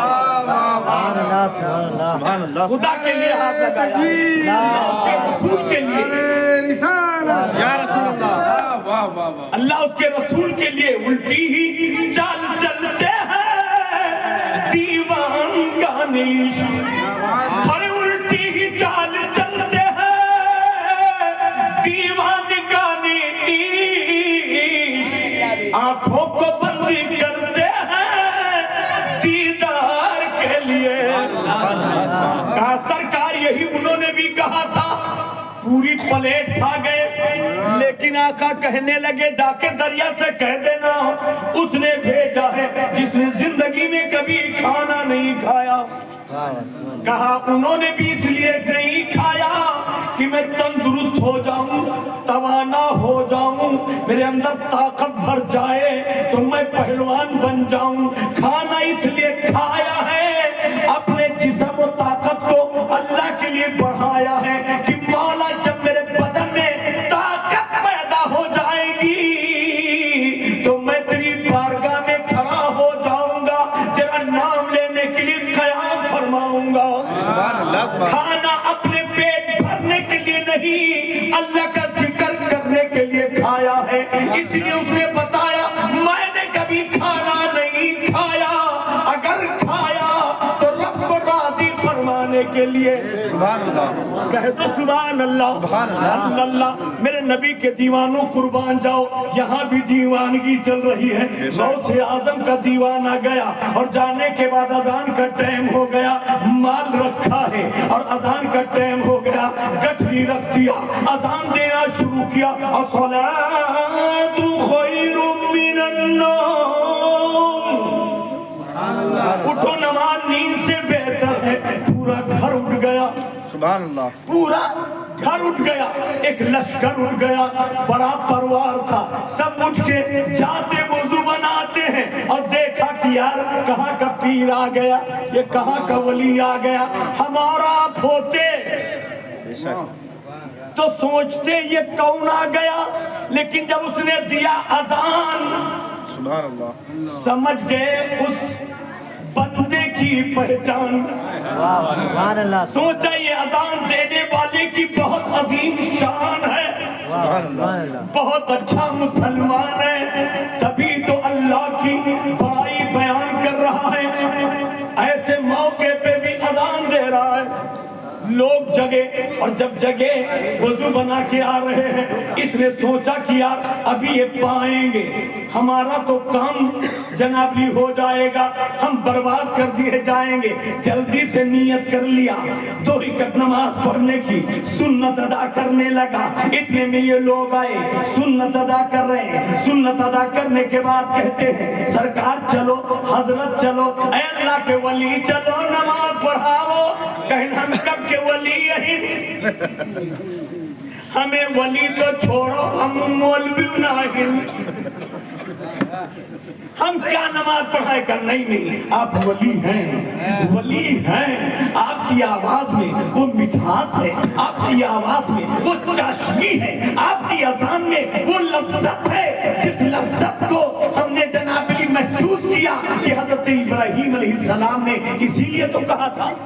खुदा के लिए हाथ लगाया, उसके रसूल के लिए, या रसूल अल्लाह, वाह वाह वाह। अल्लाह उसके रसूल के लिए उल्टी ही चाल चलते हैं दीवान गानिश, हर उल्टी ही चाल चलते हैं दीवान गानिश, आंखों को बंदी करते हैं दीदार के लिए। कहा सरकार यही उन्होंने भी कहा था, पूरी प्लेट खा गए, लेकिन आका कहने लगे जाके दरिया से कह देना उसने भेजा है जिसने जिंदगी में कभी खाना नहीं खाया। कहा उन्होंने भी इसलिए नहीं खाया कि मैं तंदुरुस्त हो जाऊं, तवाना हो जाऊं, मेरे मेरे अंदर ताकत भर जाए तो मैं पहलवान बन जाऊं। खाना इसलिए खाया है, अपने जिस्म और ताकत को अल्लाह के लिए बढ़ाया है कि मौला जब मेरे बदन में ताकत पैदा हो जाएगी तो मैं तेरी बारगाह में खड़ा हो जाऊंगा, तेरा नाम लेने के लिए क़याम फरमाऊंगा। खाना अपने पेट भरने के लिए नहीं, अल्लाह का जिक्र करने के लिए खाया है। इसलिए उसने बताया मैंने कभी खाना नहीं खाया, अगर खाया तो रब को राजी फरमाने के लिए। कह दो सुभान अल्लाह। अल्लाह। मेरे नबी के दीवानों कुर्बान जाओ, यहाँ भी दीवानगी चल रही है। गौसे आजम का दीवाना गया और जाने के बाद अजान का टाइम हो गया, माल रखा है और अजान का टाइम हो गया, गठरी रख दिया, अजान देना शुरू किया। अस्सलातु खैरुम मिनन नौम, उठो नमाज नींद से बेहतर है। पूरा घर उठ गया, सुभान अल्लाह, पूरा घर उठ गया, एक लश्कर उठ गया, बड़ा परिवार था। सब उठ के जाते वुज़ू बनाते हैं और देखा कि यार कहाँ का पीर आ गया, ये कहाँ का वली आ गया, हमारा आप होते तो सोचते ये कौन आ गया। लेकिन जब उसने दिया अजान, सुभान अल्लाह, समझ गए उस बंदे की पहचान। वाह सुभान अल्लाह। सोचा ये अजान देने वाले की बहुत अजीम शान है, वाह सुभान अल्लाह। बहुत अच्छा मुसलमान है, तभी तो अल्लाह की बड़ाई बयान कर रहा है। ऐसे मौके पे भी अजान दे रहा है। लोग जगे और जब जगे वजू बना के आ रहे हैं। इसने सोचा कि यार अभी ये पाएंगे, हमारा तो काम जनाबली हो जाएगा, हम बर्बाद कर दिए जाएंगे। जल्दी से नियत कर लिया, 2 रकात नमाज पढ़ने की, सुन्नत अदा करने लगा। इतने में ये लोग आए, सुन्नत अदा कर रहे हैं। सुन्नत अदा करने के बाद कहते हैं सरकार चलो, हजरत चलो, ऐ अल्लाह के वली चलो, नमाज पढ़ाओ। कहना हम कब के वली हैं, हमें वली तो छोड़ो, हम मौलवी नहीं, हम क्या नमाज पढ़ाए कर। नहीं, आप वली हैं, वली हैं। आपकी आवाज में वो मिठास है, आपकी आवाज में वो चाशनी है, आपकी अज़ान में वो लज़्ज़त है, जिस लज़्ज़त को हमने जनाबली महसूस किया कि हज़रत इब्राहीम अलैहिस्सलाम ने इसीलिए तो कहा था।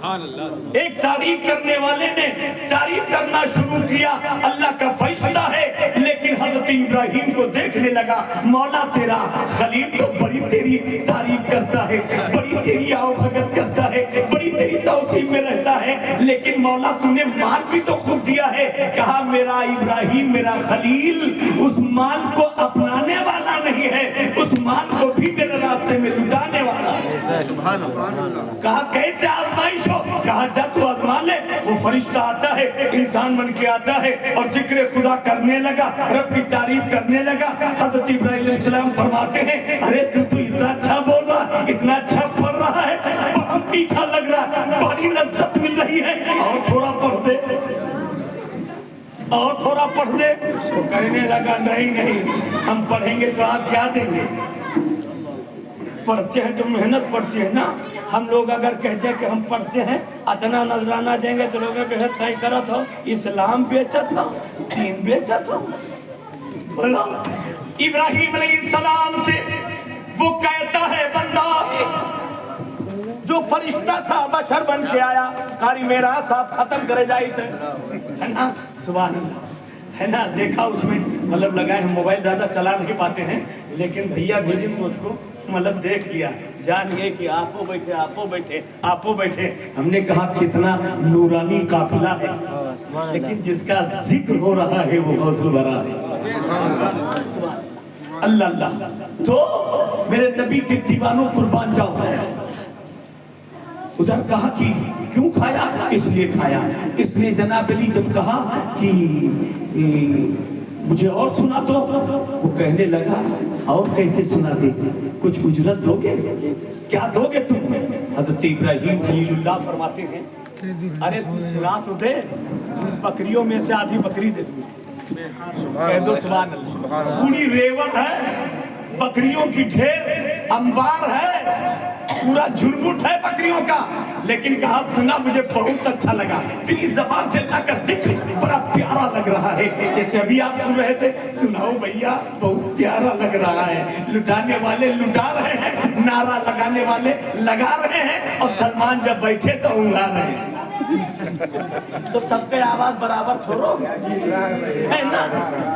एक तारीफ करने वाले ने तारीफ करना शुरू किया, अल्लाह का फरिश्ता है, लेकिन हज़रत इब्राहीम को देखने लगा, मौला तेरा खलील तो बड़ी तेरी तारीफ करता है, बड़ी तेरी आओ भगत करता है, बड़ी तेरी तौसीफ में रहता है, लेकिन मौला तूने माल भी तो खूब दिया है। कहा मेरा इब्राहीम, मेरा खलील उस माल को अपनाने वाला नहीं है, उस माल को भी मेरे रास्ते में लुटाने वाला है। सुभान अल्लाह। कहा कैसे आजमाइश हो? कहा जा तू आजमा ले। वो फरिश्ता आता है, इंसान बन के आता है और जिक्र खुदा करने लगा, रब की तारीफ करने लगा। हज़रत इब्राहीम अलैहिस्सलाम फरमाते हैं अरे तू इतना अच्छा बोल रहा, इतना अच्छा पढ़ रहा है, बड़ा मीठा लग रहा है, बड़ी लज्जत मिल रही है, और थोड़ा पढ़ दे, और थोड़ा पढ़ दे। तो कहने लगा नहीं, हम पढ़ेंगे तो आप क्या देंगे? पढ़ते हैं तो मेहनत पड़ती है ना। हम लोग अगर कहते हैं कि हम पढ़ते हैं, इतना नजराना देंगे तो लोग तय करत हो इस्लाम बेचत हो, दीन बेचत हो। बोलो इब्राहीम अलैहिस्सलाम से वो कहता है बंदा जो फरिश्ता था, बशर बन के आया, कारी मेरा साहब खत्म करे जाए थे, है ना? सुभान अल्लाह, है ना? देखा उसमें मतलब लगाए, हम मोबाइल ज़्यादा चला नहीं पाते हैं, लेकिन भैया भेजे तो उसको मतलब देख लिया, जान गए कि आपो बैठे। हमने कहा कितना नूरानी काफिला है, लेकिन जिसका जिक्र हो रहा है वो गौसल भरा है। अल्लाह अल्लाह। तो मेरे नबी के दीवानों कुर्बान जाओ। उधर कहा कि क्यों खाया? इसलिए खाया। इसलिए जनाब अली जब कहा कि मुझे और सुना तो वो कहने लगा और कैसे सुना दे, कुछ उजरत दोगे? क्या दोगे तुम? हज़रत इब्राहीम खलीलुल्लाह फरमाते हैं अरे तू सुना तो दे, बकरियों में से आधी बकरी दे दूँ। कह दो सुभान अल्लाह। पूरी रेवड़ है, बकरियों की ढेर, अंबार है, पूरा झुरमुट है बकरियों का। लेकिन कहा सुना मुझे बहुत अच्छा लगा, तेरी जबान से अल्लाह का जिक्र बड़ा प्यारा लग रहा है। जैसे अभी आप सुन रहे थे, सुनाओ भैया बहुत प्यारा लग रहा है। लुटाने वाले लुटा रहे हैं, नारा लगाने वाले लगा रहे हैं, और सलमान जब बैठे तो उड़ा रहे हैं। तो सबके आवाज बराबर छोड़ो है ना,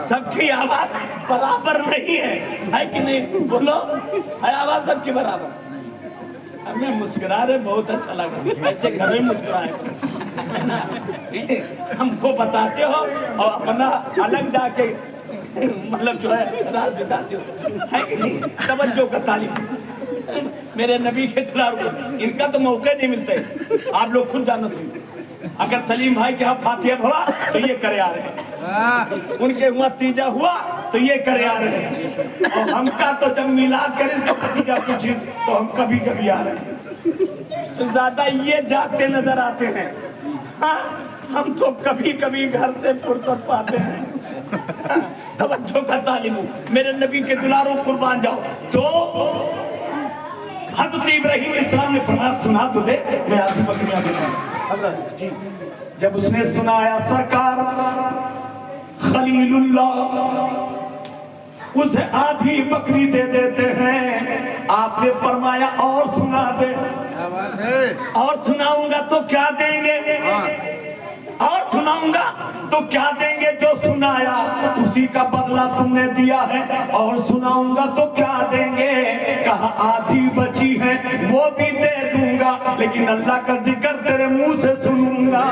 सबकी आवाज बराबर नहीं है कि नहीं? बोलो, है आवाज सबकी बराबर? हमें मुस्कुरा रहे, बहुत अच्छा लगा, ऐसे घर में मुस्कुराए है ना। हमको बताते हो और अपना अलग जाके मतलब जो है रात बिताते हो, है कि नहीं? तवज्जो का तालीम मेरे नबी के दुलार को, इनका तो मौके नहीं मिलते। आप लोग खुद जानते हो, अगर सलीम भाई के यहाँ फातिहा हुआ तो ये करे आ रहे हैं, उनके हुआ तीजा हुआ तो ये करे आ रहे हैं, और हमका तो जब मिलाद करे तो तीजा पूछी तो हम कभी कभी आ रहे हैं। तो ज्यादा ये जाते नजर आते हैं। हाँ, हम तो कभी कभी घर से फुर्सत पाते हैं। तवज्जो का तालिम मेरे नबी के दुलारों कुर्बान जाओ। तो हज़रत इब्राहीम इस्लाम ने फरमाया सुना तो दे, मैं आधी बकरियां देता जी। जब उसने सुनाया सरकार खलीलुल्लाह उसे आधी बकरी दे देते हैं। आपने फरमाया और सुना दे, और सुनाऊंगा तो क्या देंगे, और सुनाऊंगा तो क्या देंगे? जो सुनाया उसी का बदला तुमने दिया है, और सुनाऊंगा तो क्या देंगे? कहा आधी बची है वो भी दे दूंगा, लेकिन अल्लाह का जिक्र तेरे मुंह से सुनूंगा,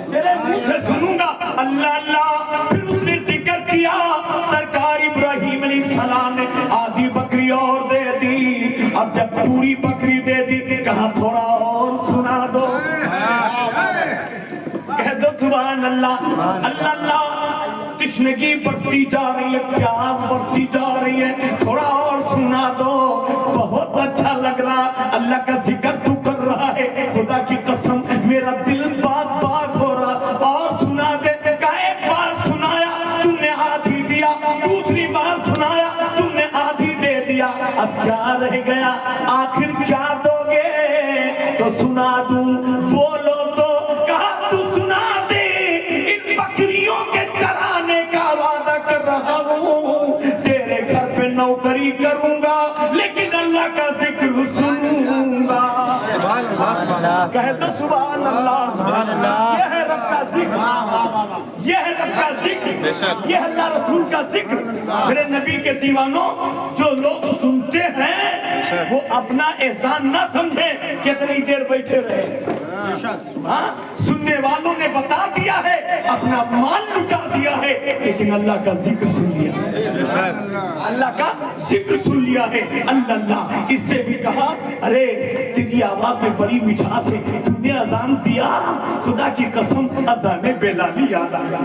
तेरे मुंह से सुनूंगा। अल्लाह अल्लाह। फिर उसने जिक्र किया, सरकार इब्राहीम अलैहिस्सलाम ने आधी बकरी और दे दी। अब जब पूरी बकरी दे दी, कहा थोड़ा और सुना दो, कह दो सुभान अल्लाह। अल्लाह अल्लाह। तृष्णगी बढ़ती जा रही है, प्यास बढ़ती जा रही है, थोड़ा और सुना दो, बहुत अच्छा लग रहा, अल्लाह का जिक्र तू कर रहा है, खुदा की कसम मेरा दिल बात बात हो रहा, और सुना दे। कहा एक बार सुनाया तुमने आधी दिया, दूसरी बार सुनाया तुमने आधी दे दिया, अब क्या रह गया, आखिर क्या दोगे? तो सुना दूं, बोलो तो। कहा तू सुना दे, इन बकरियों के चराने का वादा कर रहा हूँ, तेरे घर पे नौकरी करूंगा, लेकिन अल्लाह का जिक्र सुनूंगा। सुभान अल्लाह, सुभान अल्लाह। कह दो सुभान अल्लाह, सुभान अल्लाह। यह है रब का जिक्र, यह है रब का जिक्र, यह अल्लाह रसूल का जिक्र। मेरे नबी के दीवानों, जो लोग सुनते हैं वो अपना एहसान ना समझे कितनी देर बैठे रहे। हाँ, सुनने वालों ने बता दिया है, अपना माल लुटा दिया है, लेकिन अल्लाह का जिक्र सुन लिया, अल्लाह का जिक्र सुन लिया है। अल्लाह अल्लाह। इससे भी कहा अरे तेरी आवाज में बड़ी मिठास है, तूने अजान दिया, खुदा की कसम अजान बेलाली याद आ गई।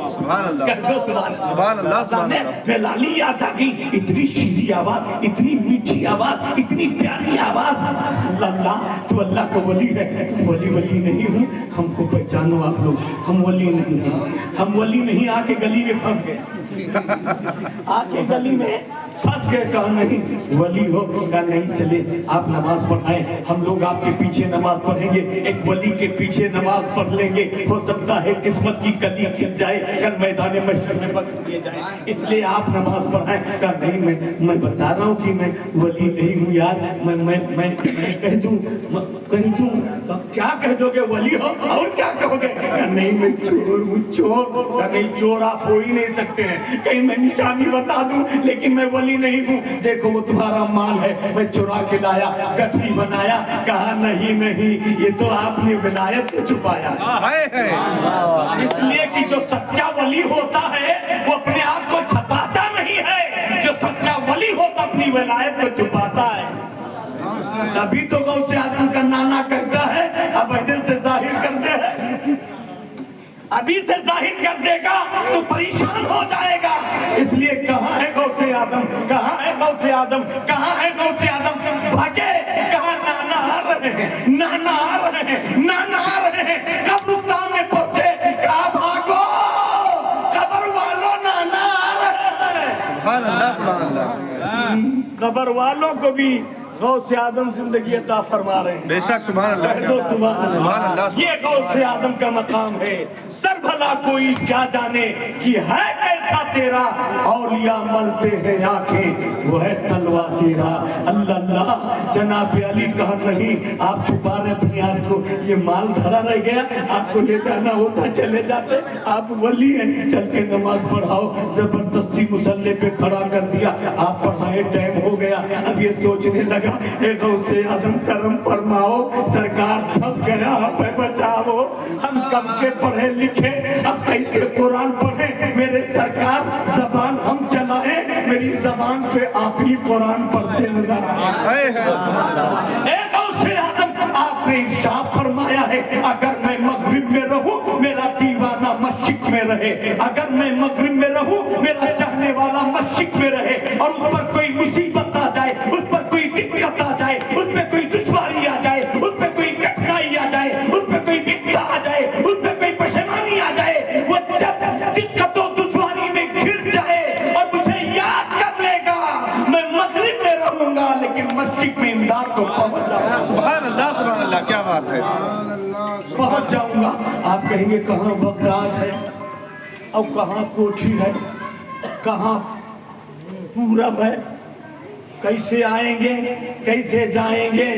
सुभान अल्लाह, कह दो सुभान सुभान अल्लाह, सुभान अल्लाह। बेलाली याद आ गई, इतनी शीरी आवाज, इतनी मीठी आवाज, इतनी प्यारी आवाज। अल्लाह, तू अल्लाह को वली है, वली वली नहीं हूँ, हमको पहचानो आप लोग, हम वली नहीं हैं, हम वली नहीं। आके गली में फंस गए, आके गली में फंस गए, कहा नहीं वली हो, कहा नहीं चले आप नमाज पढ़ाएं, हम लोग आपके पीछे नमाज पढ़ेंगे, एक वली के पीछे नमाज पढ़ लेंगे, हो सकता है किस्मत की कली खिल जाए, कल मैदान महशर में बंद किए जाए, इसलिए आप नमाज पढ़ाएं। कहा नहीं मैं बता रहा हूँ कि मैं वली नहीं हूँ यार, मैं कह दूँ, कह दूँ? क्या कह दोगे, वली हो और क्या कहोगे? नहीं मैं चोर हूँ, चोर। नहीं चोर आप हो ही नहीं सकते हैं, कहीं मैं निशानी बता दूं, लेकिन मैं वली नहीं हूँ, देखो वो तुम्हारा माल है, मैं चुरा के लाया, गठरी बनाया। कहा नहीं नहीं, ये तो आपने विलायत को छुपाया, इसलिए कि जो सच्चा वली होता है वो अपने आप को छुपाता नहीं है, जो सच्चा वली होता अपनी विलायत को छुपाता है। तभी तो गौसे आदम का नाना कहता है अब दिल से जाहिर करते हैं, अभी से जाहिर कर देगा तो परेशान हो जाएगा। इसलिए कहाँ है गौसे आदम, कहाँ है गौसे आदम, कहाँ है गौसे आदम? भागे, कहाँ नाना आ रहे हैं, नाना आ रहे हैं, नाना आ रहे हैं, कब्रिस्तान में सुभान अल्लाह कब्र वालों को भी गौसे आदम जिंदगी अता फरमा रहे हैं। बेशक सुभान अल्लाह कह दो सुभान सुभान अल्लाह। अल्लाह। ये गौसे आदम का मकाम है। सर भला कोई क्या जाने कि है कैसा तेरा, औलिया मलते हैं आंखें वो है तलवा तेरा। अल्लाह जनाब अली कहा नहीं, आप छुपा रहे अपने आप को, ये माल धरा रह गया, आपको ले जाना होता चले जाते, आप वली हैं, चल के नमाज पढ़ाओ। जबरदस्ती मुसल्ले पे खड़ा कर दिया, आप पढ़ाए, टाइम हो गया। अब ये सोचने लगा गौसे आदम करम फरमाओ, सरकार फंस गया, हमें बचाओ, हम कब के पढ़े लिखे, अब कैसे कुरान पढ़े, मेरे सरकार जबान हम चलाए, मेरी जबान पे आप ही कुरान पढ़ते नजर आए। गौसे आदम आपने इरशाद फरमाया है, अगर मैं मगरिब में रहूं मेरा दीवाना मशरिक में रहे, अगर मैं मगरिब में रहूं मेरा चाहने वाला मशरिक में रहे, और उस पर कोई मुसीबत आ जाए, उस पर कोई दिक्कत आ जाए, उस पे कोई दुश्वारी आ जाए, उस पे कोई कठिनाई आ जाए, उस पे कोई विपदा आ जाए, उस पे कोई परेशानी आ जाए, वो जब दिक्कतों दुश्वारी में घिर जाए और मुझे याद कर लेगा, मैं मगरिब में रहूंगा लेकिन मशरिक में इमदाद को पहुंच जाऊंगा। सुभान अल्लाह क्या बात है। पहुंच जाऊंगा। आप कहेंगे कहाँ बगदाद है और कहाँ कोठी है, कहाँ पूरब है, कैसे आएंगे कैसे जाएंगे,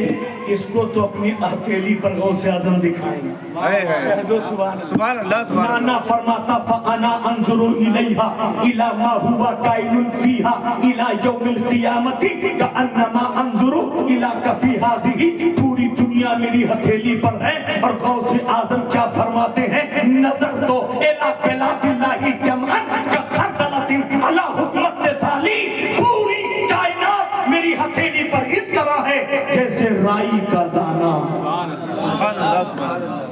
इसको तो अपनी हथेली पर गौसे आदम दिखाएंगे। कह दो सुभान अल्लाह। नाना फरमाता फअना अंजुरु इलैहा इला मा हुवा काइनुन फीहा इला यौमिल क़ियामती कअन्नमा अंजुरु इला कफी हाज़िही। पूरी दुनिया मेरी हथेली पर है, और गौसे आदम क्या फरमाते हैं, नजर तो इला बिलादिल्लाहि जमअन का खरदलतिन अला हुकमत साली। पूरी कायनात मेरी हथेली पर इस तरह है जैसे राई का दाना। सुभान अल्लाह।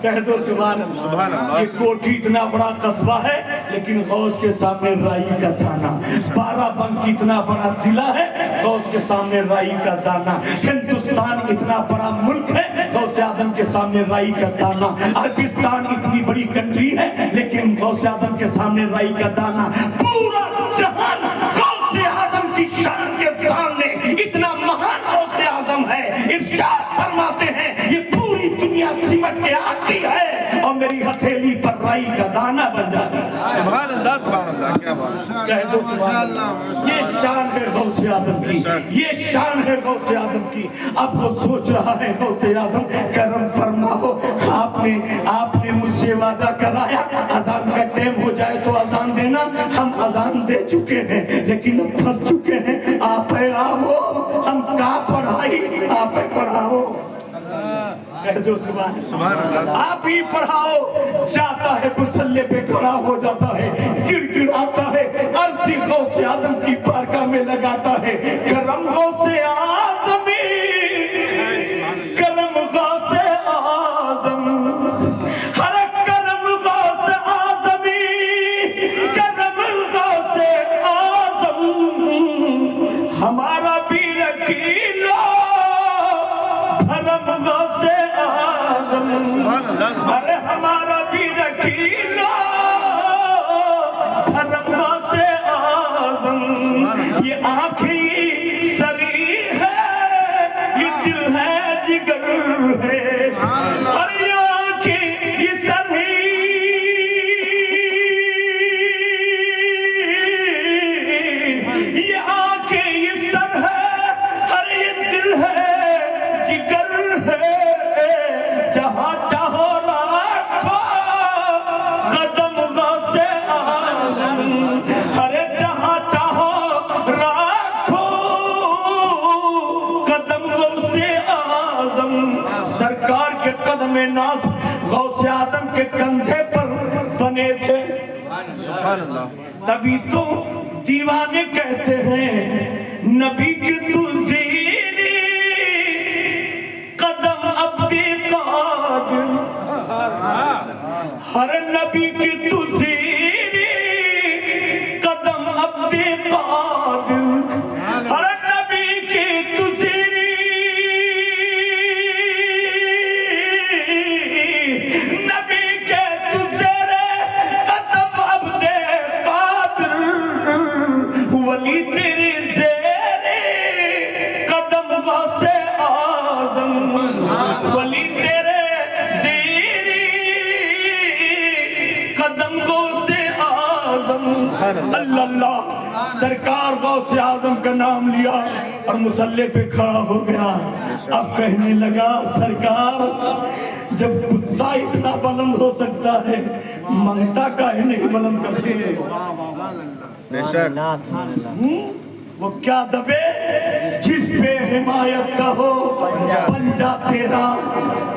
कह दो सुभान अल्लाह। ये कोठी इतना बड़ा कस्बा है लेकिन गौस के सामने राई का दाना। बाराबंकी इतना बड़ा जिला है, गौस के सामने राई का दाना। हिंदुस्तान इतना बड़ा मुल्क है, गौस आदम के सामने राई का दाना। अरबिस्तान इतनी बड़ी कंट्री है लेकिन गौस आदम के सामने राई का दाना। पूरा जहान गौस आदम की शान के सामने इतना महान गौस आदम है। इरशाद फरमाते हैं ये पूरी दुनिया सिमट के आती है और मेरी हथेली पर राई का दाना बन जाता है। सुभान अल्लाह क्या बात है। कह दो सुभान। ये शान है गौसे आदम की, ये शान है गौसे आदम की। अब वो सोच रहा है गौसे आदम करम फरमाओ, आपने मुझसे वादा कराया अजान का टाइम हो जाए तो अजान देना, हम अजान दे चुके हैं लेकिन अब फंस चुके हैं, आप आओ, हम का पढ़ाई आप पढ़ाओ। कह दो सुभान अल्लाह। आप ही पढ़ाओ। जाता है मुसल्ले पे खड़ा हो जाता है, गिड़गिड़ाता है, अर्ज़ी गौसे आदम की बारगाह में लगाता है, करम गौसे आदमी, करम गौसे आदम, हर करम गौसे आदमी, करम गौसे आदम, हमारा भी रखीलो धर्म गौसे आदम, अरे हमारा भी रखीलो धर्म गौसे आदम। ये आँखें सरी है, ये दिल है, जिगर है, और ये आँखें ये सरी, ये आँखें ये सर है, और ये दिल है, जिगर है, जहाँ चाहो रखो कदम गौसे आदम, अरे जहाँ चाहो रखो कदम गौसे आदम। सरकार के कदम नाज गौसे आदम के कंधे पर बने थे। सुभान अल्लाह। तभी तो दीवाने कहते हैं नबी की तुझे कदम अब्दे कादिर, हर नबी की तुझे कदम अब्दे कादिर, हर नबी की तुझे नबी के तुझे कदम अब्दे कादिर। वली तेरे ज़ेरे कदम गौसे आज़म, वली तेरे ज़ेरे कदम गौसे आज़म। अल्लाह सरकार गौसे आज़म का नाम लिया और मुसल्ले पे खड़ा हो गया। अब कहने लगा सरकार, जब कुत्ता इतना बुलंद हो सकता है, मंगता काहे नहीं बुलंद कर सकते? बेशक वो क्या दबे जिस पे हिमायत का हो पंजा तेरा,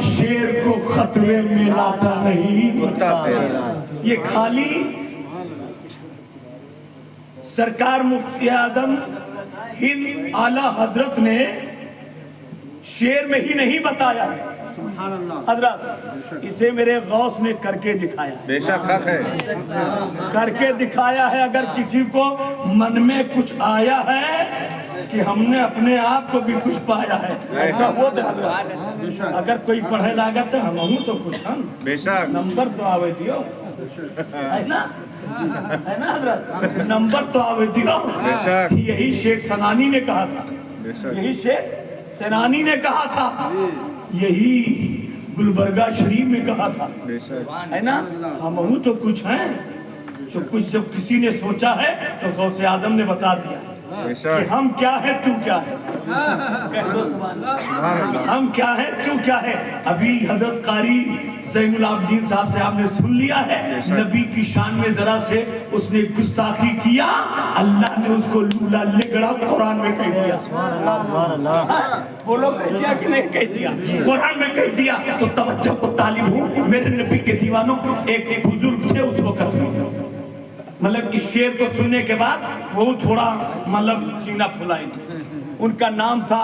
शेर को खतरे में लाता नहीं कुत्ता तेरा। ये खाली सरकार मुफ्ती आदम हिंद आला हजरत ने शेर में ही नहीं बताया है हजरत, इसे मेरे गौस ने करके दिखाया है। बेशक हक है। करके दिखाया है। अगर किसी को मन में कुछ आया है कि हमने अपने आप को भी कुछ पाया है, ऐसा हो तो हजरत। अगर कोई पढ़े लागत है हम तो कुछ हम बेशक नंबर तो आवे दियो, है ना हजरत, नंबर तो आवे दियो। बेशक। यही शेख सनानी ने कहा था, बेशक यही शेख सनानी ने कहा था, यही गुलबर्गा शरीफ में कहा था, बेशक है ना। हम तो कुछ हैं, तो कुछ जब किसी ने सोचा है तो गौसे आदम ने बता दिया कि बेशक हम क्या है तू क्या है। कह दो सुभान अल्लाह। हम क्या है तू क्या है। अभी हजरत कारी ज़ैनुल आबिदीन साहब से आपने सुन लिया है, नबी की शान में जरा से उसने गुस्ताखी किया, अल्लाह ने उसको लूला लेगड़ा कुरान में कह दिया। बोलो कह दिया कि नहीं कह दिया? कुरान में कह दिया। तो तवज्जो को तालिब हूँ मेरे नबी के दीवानों। एक बुजुर्ग थे उस वक्त, मतलब इस शेर को सुनने के बाद वो थोड़ा मतलब सीना फुलाई। उनका नाम था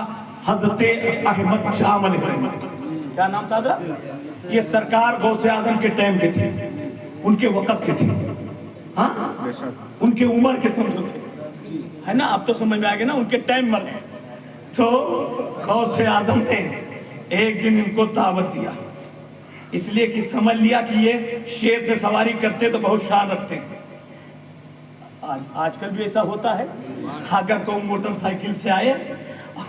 हज़रत अहमद जाम अलैहि। क्या नाम था? ये सरकार गौसे आदम के टाइम के थे, उनके वक़्त के थे। हाँ, उनके उम्र के समझो थे, है ना। अब तो समझ में आ गया ना, उनके टाइम मर गए। तो गौसे आजम ने एक दिन इनको दावत दिया, इसलिए कि समझ लिया कि ये शेर से सवारी करते तो बहुत शान रखते हैं। आजकल भी ऐसा होता है, अगर कोई मोटरसाइकिल से आए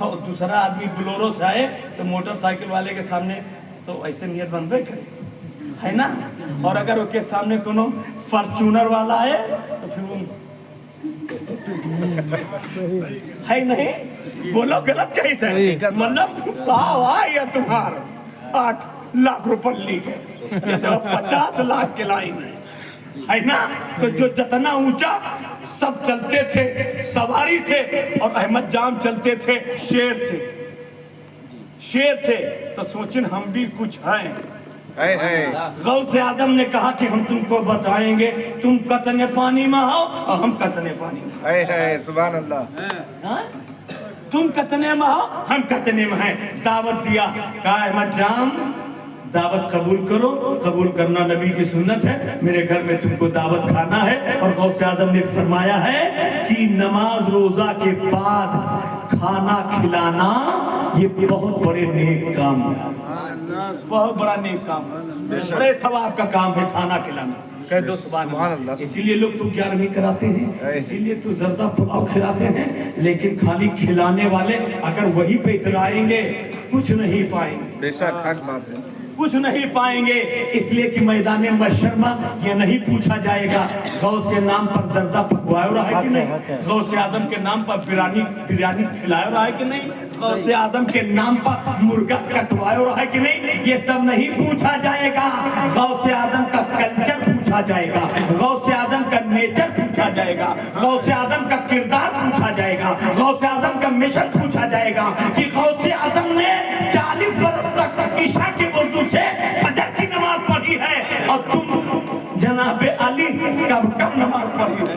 और दूसरा आदमी बोलेरो से आए तो मोटरसाइकिल वाले के सामने तो ऐसे नियत बनबे करे, है ना। और अगर उसके सामने कोनो फॉर्च्यूनर वाला आए तो फिर वो है नहीं, बोलो गलत कही थे, मतलब भाव आया तुम्हारा 8 लाख रुपए ली है, 50 लाख के लाइन है ना। तो जो जितना ऊंचा सब चलते थे सवारी से, और अहमद जाम चलते थे शेर से। तो सोचिन हम भी कुछ हैं। गौसे आदम ने कहा कि हम तुमको बताएंगे, तुम कतने पानी में हो और हम कतने पानी में। सुभान अल्लाह। तुम कतने में हो हम कतने में हैं। दावत दिया, कहा अहमद जाम दावत कबूल करो, कबूल करना नबी की सुन्नत है, मेरे घर में तुमको दावत खाना है। और गौसे आदम ने फरमाया है कि नमाज रोजा के बाद खाना खिलाना ये बहुत बड़े नेक काम है, बहुत बड़ा नेक काम है, बड़े सवाब का काम है खाना खिलाना। कह दो सुभान अल्लाह। इसीलिए लोग तो 11वीं कराते हैं, इसीलिए तो जर्दा पुलाव खिलाते हैं। लेकिन खाली खिलाने वाले अगर वही पे इतराएंगे कुछ नहीं पाएंगे, बेशक हक बात है, कुछ नहीं पाएंगे। इसलिए कि मैदान महशर में ये नहीं पूछा जाएगा गौस के नाम पर जर्दा पकवाया रहा है कि नहीं, गौसे आदम के नाम पर बिरयानी खिलाया रहा है कि नहीं, गौसे आदम के नाम पर मुर्गा कटवाया रहा है कि नहीं। ये सब नहीं पूछा जाएगा। गौसे आदम का कल्चर पूछा जाएगा, गौसे आदम का नेचर पूछा जाएगा, गौसे आदम का किरदार पूछा जाएगा, गौसे आदम का मिशन पूछा जाएगा कि गौसे आदम ने 40 बरस तक ईशा के वजू से फजर की नमाज पढ़ी है और तुम जनाबे अली कब नमाज पढ़ी है।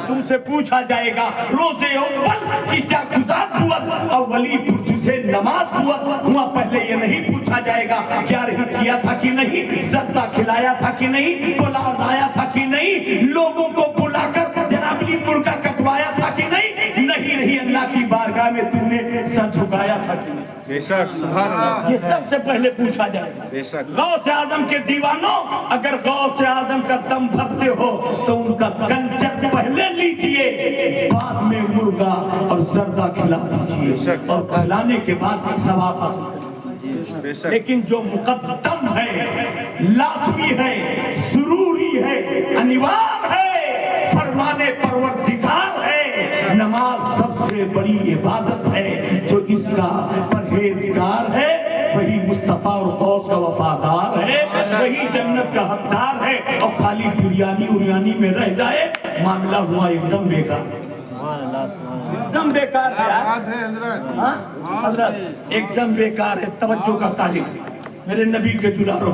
तुमसे पूछा जाएगा रोजे अव्वल की क्या गुज़ार हुआ और वली पुरुष से नमाज हुआ पहले ये नहीं पूछा जाएगा क्या रही किया था कि नहीं, जर्दा खिलाया था कि नहीं, पुलाव लाया था कि नहीं, लोगों को बुलाकर जनाबली मुर्गा कटवाया था कि नहीं, नहीं अल्लाह की बारगाह में तुमने सर झुकाया था कि नहीं। बेशक सुभान अल्लाह। ये सबसे पहले पूछा जाएगा। बेशक गौसे आदम के दीवानों, अगर गौसे आदम का दम भरते हो तो उनका कल्चर पहले लीजिए, बाद में मुर्गा और जर्दा खिला दीजिए और खिलाने के बाद सवाब हासिल करिए। बेशक लेकिन जो मुकद्दम है, लाजमी है, जरूरी है, अनिवार्य है, फरमाने परवरदिगार है, नमाज सबसे बड़ी इबादत है। जो इसका परहेजगार है वही मुस्तफा और गौस का वफादार है, वही जन्नत का हकदार है। और खाली बिरयानी उरियानी में रह जाए मामला हुआ एकदम बेकार, एकदम बेकार है यार। हाँ? हज़रत एकदम बेकार है। तवज्जो का तालिब मेरे नबी के दुलारों,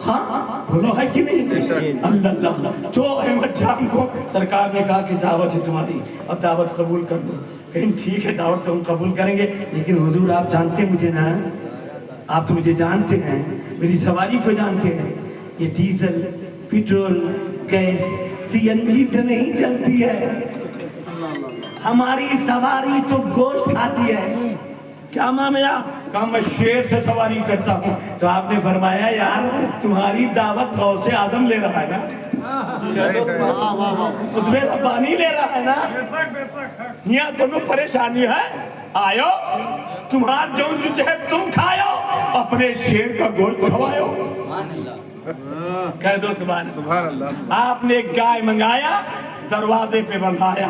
हाँ बोलो है कि नहीं? अल्लाह। जो अहमद जान को सरकार ने कहा कि दावत है तुम्हारी और दावत कबूल कर दो, कहीं ठीक है दावत तो हम कबूल करेंगे, लेकिन हुजूर आप जानते मुझे ना, आप तो मुझे जानते हैं, मेरी सवारी को जानते हैं, ये डीजल पेट्रोल गैस सीएनजी से नहीं चलती है, हमारी सवारी तो गोश्त खाती है। क्या मामला? कहा मैं शेर से सवारी करता हूँ। तो आपने फरमाया यार तुम्हारी दावत गौसे आदम ले रहा है ना, खुतबे रब्बानी ले रहा है ना, यहाँ दोनों परेशानी है, आयो तुम्हार जो जुझ है तुम खाओ, अपने शेर का गोश्त खवाओ। कह दो सुभान अल्लाह। आपने एक गाय मंगाया, दरवाजे पे बंधाया,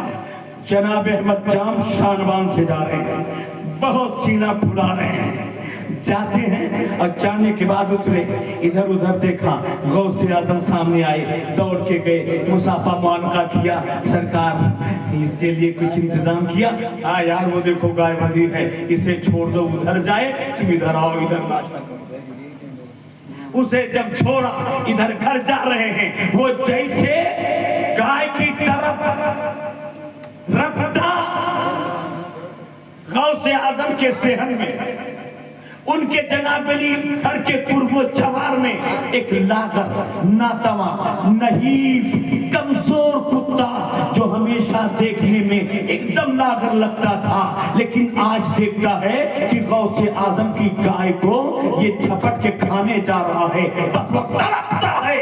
जनाब अहमद जाम शानवान से जा रहे हैं, बहुत सीना फुला रहे हैं, जाते हैं और जाने के बाद उतरे, इधर उधर देखा, गौसे आजम सामने आए, दौड़ के गए, मुसाफा मुआनका किया, सरकार इसके लिए कुछ इंतजाम किया? हाँ यार वो देखो गाय बंधी है, इसे छोड़ दो, उधर जाए, तुम इधर आओ, इधर नाश्ता करो। उसे जब छोड़ा, इधर घर जा रहे हैं, वो जैसे गाय की तरफ रफ्ता गौसे आजम के सेहन में, उनके जनाब अली घर के कुर्बो चवार में एक लागर नातवा नहीफ कमजोर कुत्ता जो हमेशा देखने में एकदम लागर लगता था, लेकिन आज देखता है कि गौसे आजम की गाय को ये झपट के खाने जा रहा है। बस वो तड़पता है,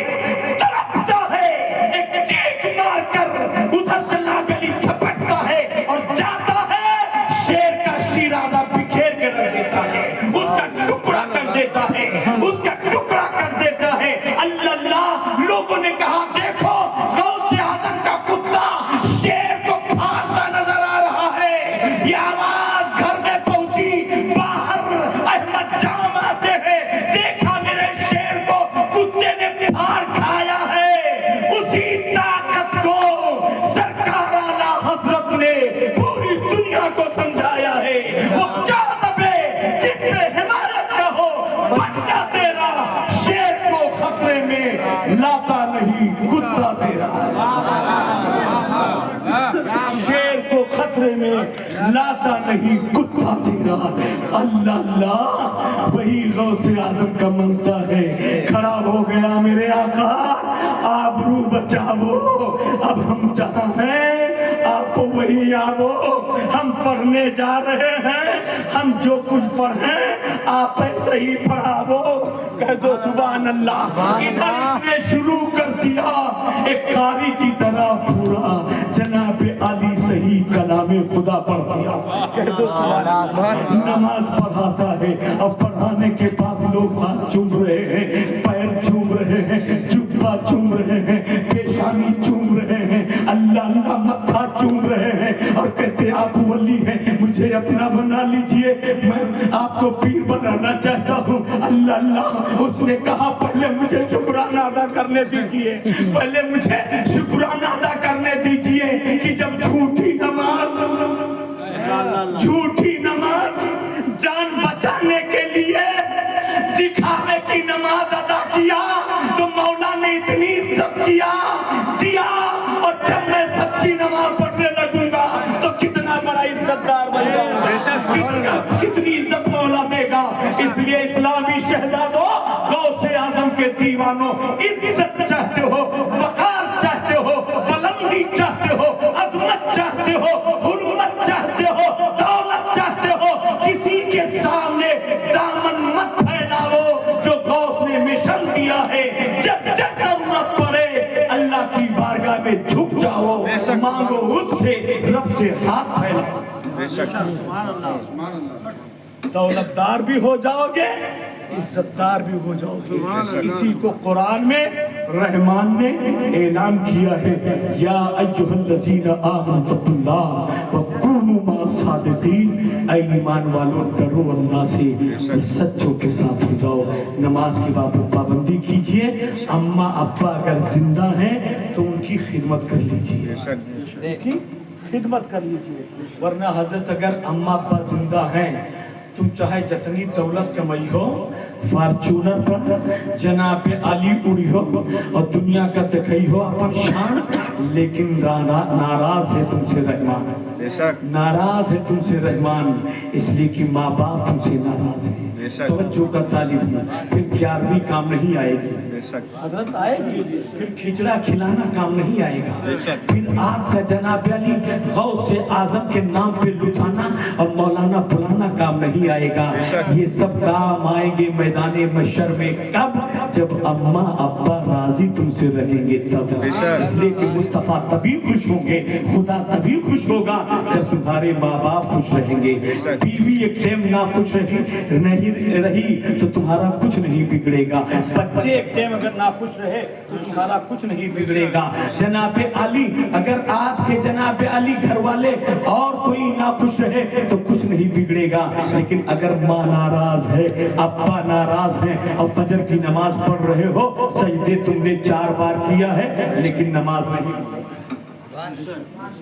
एक चीख मारकर उधर जनाब अली झपटता है और जाता है, शेर का शीरादा बिखेर के रख देता है, उसका टुकड़ा कर देता है, उसका टुकड़ा कर देता है। अल्लाह, लोगों ने कहा देखो गौसे आजम का कुत्ता शेर को फाड़ता नजर आ रहा है। ये आवाज घर में पहुंची, बाहर अहमद जाम आते हैं, देखा मेरे शेर को कुत्ते ने फाड़ खाया है। उसी ताकत को सरकार आला हजरत ने पूरी दुनिया को समझाया है। वो क्या दबे जिसमें हिमायत का हो, बच्चा तेरा शेर को खतरे में लाता नहीं कुत्ता तेरा, शेर को खतरे में लाता नहीं कुत्ता तेरा। अल्लाह, वही गौसे आजम का मंगता है। खड़ा हो गया मेरे आका, आबरू बचावो, अब हम जहाँ हैं आप वही आवो, हम पढ़ने जा रहे हैं, हम जो कुछ पढ़े आप ऐसे ही पढ़ावो। कह दो सुभान अल्लाह। इधर इसने शुरू कर दिया एक कारी की तरह पूरा जनाब अली सही कलामे खुदा पढ़ दिया। कह दो सुभान अल्लाह। नमाज पढ़ाता है, अब पढ़ाने के बाद लोग हाथ चूम रहे हैं, पैर चूम रहे हैं, जुब्बा चूम रहे हैं, पेशानी चूम रहे हैं, अल्लाह अल्लाह मत्था चूम रहे हैं और कहते आप वली हैं, मुझे अपना बना लीजिए, मैं आपको पीर बनाना चाहता हूँ। अल्लाह अल्लाह। उसने कहा पहले मुझे शुक्राना अदा करने दीजिए, पहले मुझे शुक्राना अदा करने दीजिए कि जब झूठी नमाज जान बचाने के लिए दिखावे की नमाज अदा किया तो मौला ने इतनी इज्जत किया दिया, और जब मैं सच्ची नमाज पढ़ने लगूंगा तो कितना बड़ा इज्जतदार बन जाऊंगा, कितनी इज्जत मौला देगा। इसलिए इस्लामी शहजादों, गौसे आजम के दीवानों, इज्जत चाहते हो, वकार चाहते हो, बुलंदी चाहते हो, अजमत चाहते हो, हुर्मत चाहते हो, दौलत चाहते हो, किसी के सामने दामन मत फैलाओ। जो गौस ने मिशन दिया है, जब जब जरूरत पड़े अल्लाह की बारगाह में झुक जाओ, मांगो उससे, रब से हाथ फैला। بے شک दौलतदार भी हो जाओगे, इज्जतदार भी हो जाओगे। इसी को कुरान में रहमान ने ऐलान किया है, या अय्युहल्लज़ीना आमनुत्तकुल्लाह व कूनू मअस-सादिकीन, ऐ ईमान वालों डरो अल्लाह से, सच्चों के साथ हो जाओ। नमाज की पाबंदी कीजिए। अम्मा अब्बा अगर जिंदा हैं तो उनकी खिदमत कर लीजिए, देखिए खिदमत कर लीजिए। वरना हजरत अगर अम्मा अब्बा जिंदा हैं, तुम चाहे जितनी दौलत कमाई हो, फॉर्चूनर पर जनाब अली उड़ी हो और दुनिया का दिखाई हो अपन शान, लेकिन नाराज है तुमसे रहमान, بے شک नाराज है तुमसे रहमान, इसलिए कि माँ बाप तुमसे नाराज है। बेशक। तवज्जो का तालिब है, फिर 11वीं काम नहीं आएगी, بے شک हजरत आएगी, फिर खिचड़ा खिलाना काम नहीं आएगा, बेशक। फिर आपका जनाब अली गौस से आजम के नाम पे लुटाना और मौलाना बुलाना काम नहीं आएगा। बेशक। ये सब काम आएंगे मैदाने महशर में, कब? जब अम्मा अब्बा राजी तुमसे रहेंगे तब। बेशक। इसलिए कि मुस्तफा तभी खुश होंगे, खुदा तभी खुश होगा जब तुम्हारे माँ बाप खुश रहेंगे। बेशक। बीवी एक टाइम ना खुश नहीं रही तो तुम्हारा कुछ नहीं बिगड़ेगा। बच्चे एक टाइम अगर ना खुश रहे तो तुम्हारा कुछ नहीं बिगड़ेगा। जनाब अली, अगर आपके जनाब अली घर वाले और कोई ना खुश रहे तो कुछ नहीं बिगड़ेगा। लेकिन अगर माँ नाराज है, अब्बा नाराज है और फजर की नमाज पढ़ रहे हो, सजदे तुमने 4 बार किया है लेकिन नमाज नहीं,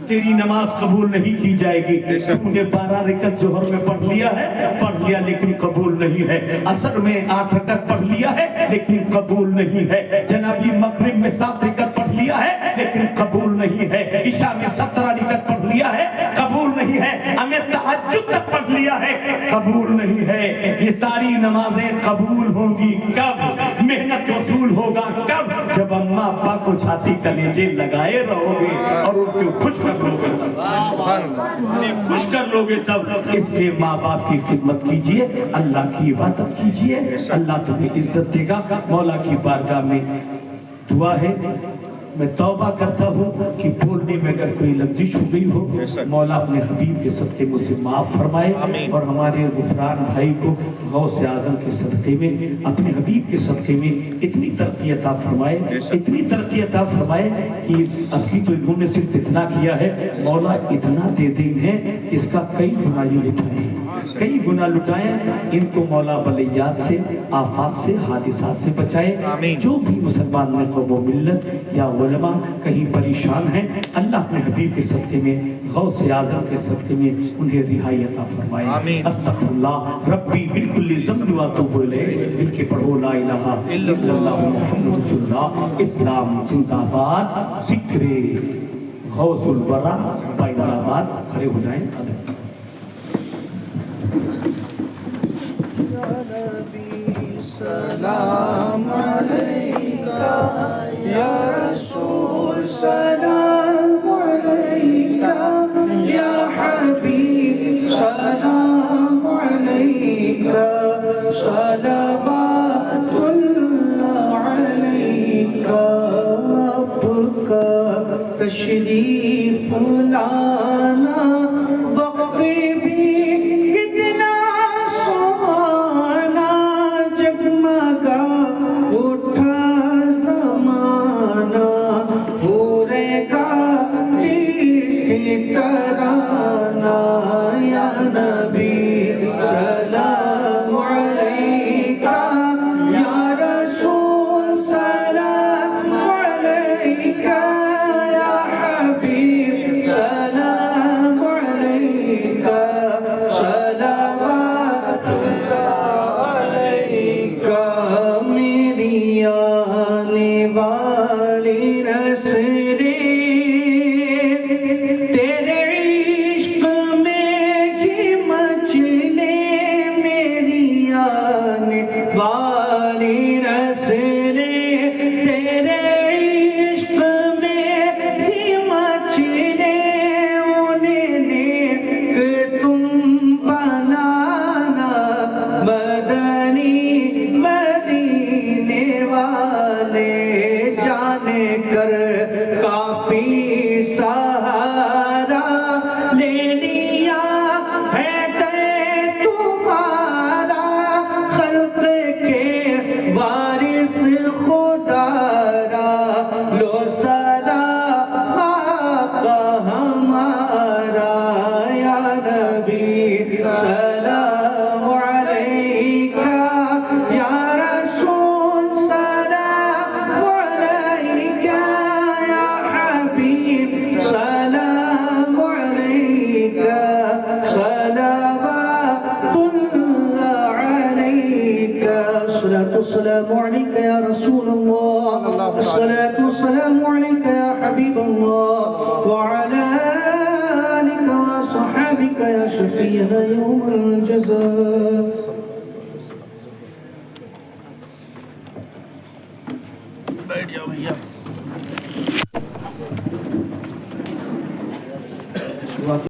तेरी नमाज कबूल नहीं की जाएगी। तुमने 12 रकअत जोहर में पढ़ लिया है, पढ़ लिया लेकिन कबूल नहीं है। असर में 8 रकअत पढ़ लिया है लेकिन कबूल नहीं है। जनाबी मगरिब में 7 रकअत पढ़ लिया है लेकिन कबूल नहीं है। इशा में 17 रकअत पढ़ लिया है, कबूल नहीं है। हमें तहज्जुद तक पढ़ लिया है, कबूल नहीं है। ये सारी नमाजें कबूल होंगी कब? मेहनत वसूल होगा कब? जब अम्मा अब्बा को छाती कलेजे लगाए रहोगे और उनको खुश कर लोगे तब, उन्हें खुश कर लोगे तब। इसलिए माँ बाप की खिदमत कीजिए, अल्लाह की इबादत कीजिए, अल्लाह तुम्हें इज्जत देगा। मौला की बारगाह में दुआ है, मैं तौबा करता हूँ कि बोलने में अगर कोई लफ्ज़िश हो गई हो, मौला अपने हबीब के सदक़े मुझसे माफ़ फरमाए और हमारे गुफरान भाई को गौस आज़म के सदक़े में, अपने हबीब के सदक़े में इतनी तरक्की अता फरमाए, इतनी तरक्की अता फरमाए कि अभी तो इन्होंने सिर्फ इतना किया है, मौला इतना दे दें है इसका कई गुना ये लुटाए, कई गुना लुटाए। इनको मौला बलैयात से, आफात से, हादिसात से बचाए। जो भी मुसलमान में कौम व मिल्लत या उलमा कहीं परेशान हैं, अल्लाह अपने हबीब के सदक़े में, गौस आज़म के सदक़े में उन्हें रिहाई अता फरमाए। अस्तग़फिरुल्लाह रब्बी बिल्कुल ज़म्बी व अतूबु इलैह। मिलके पढ़ो ला इलाहा इल्लल्लाह मुहम्मदुर रसूलुल्लाह। इस्लाम जिंदाबाद, ज़िक्रे गौसुल वरा बैदाबाद। खड़े हो जाएं। सलाम अलैका या रसूल, सलाम अलैका या हबीब, सलाम अलैका सलवातुल्लाह अलैका। आपका तशरीफ लाना वक्त भी कितना सुहाना, जगमगा उठा ज़माना, पूरेगा तराना। या नबी सलाम अलैका, या रसूल सलाम अलैका, या हबीब सलाम अलैका, सलवातुल्लाह अलैका। मेरी आने वाली नस्लें तेरे इश्क में ही والسلام عليك يا رسول الله الصلاة والسلام عليك يا حبيب الله وعلى آلك وصحابك يا شفيع يوم الجزاء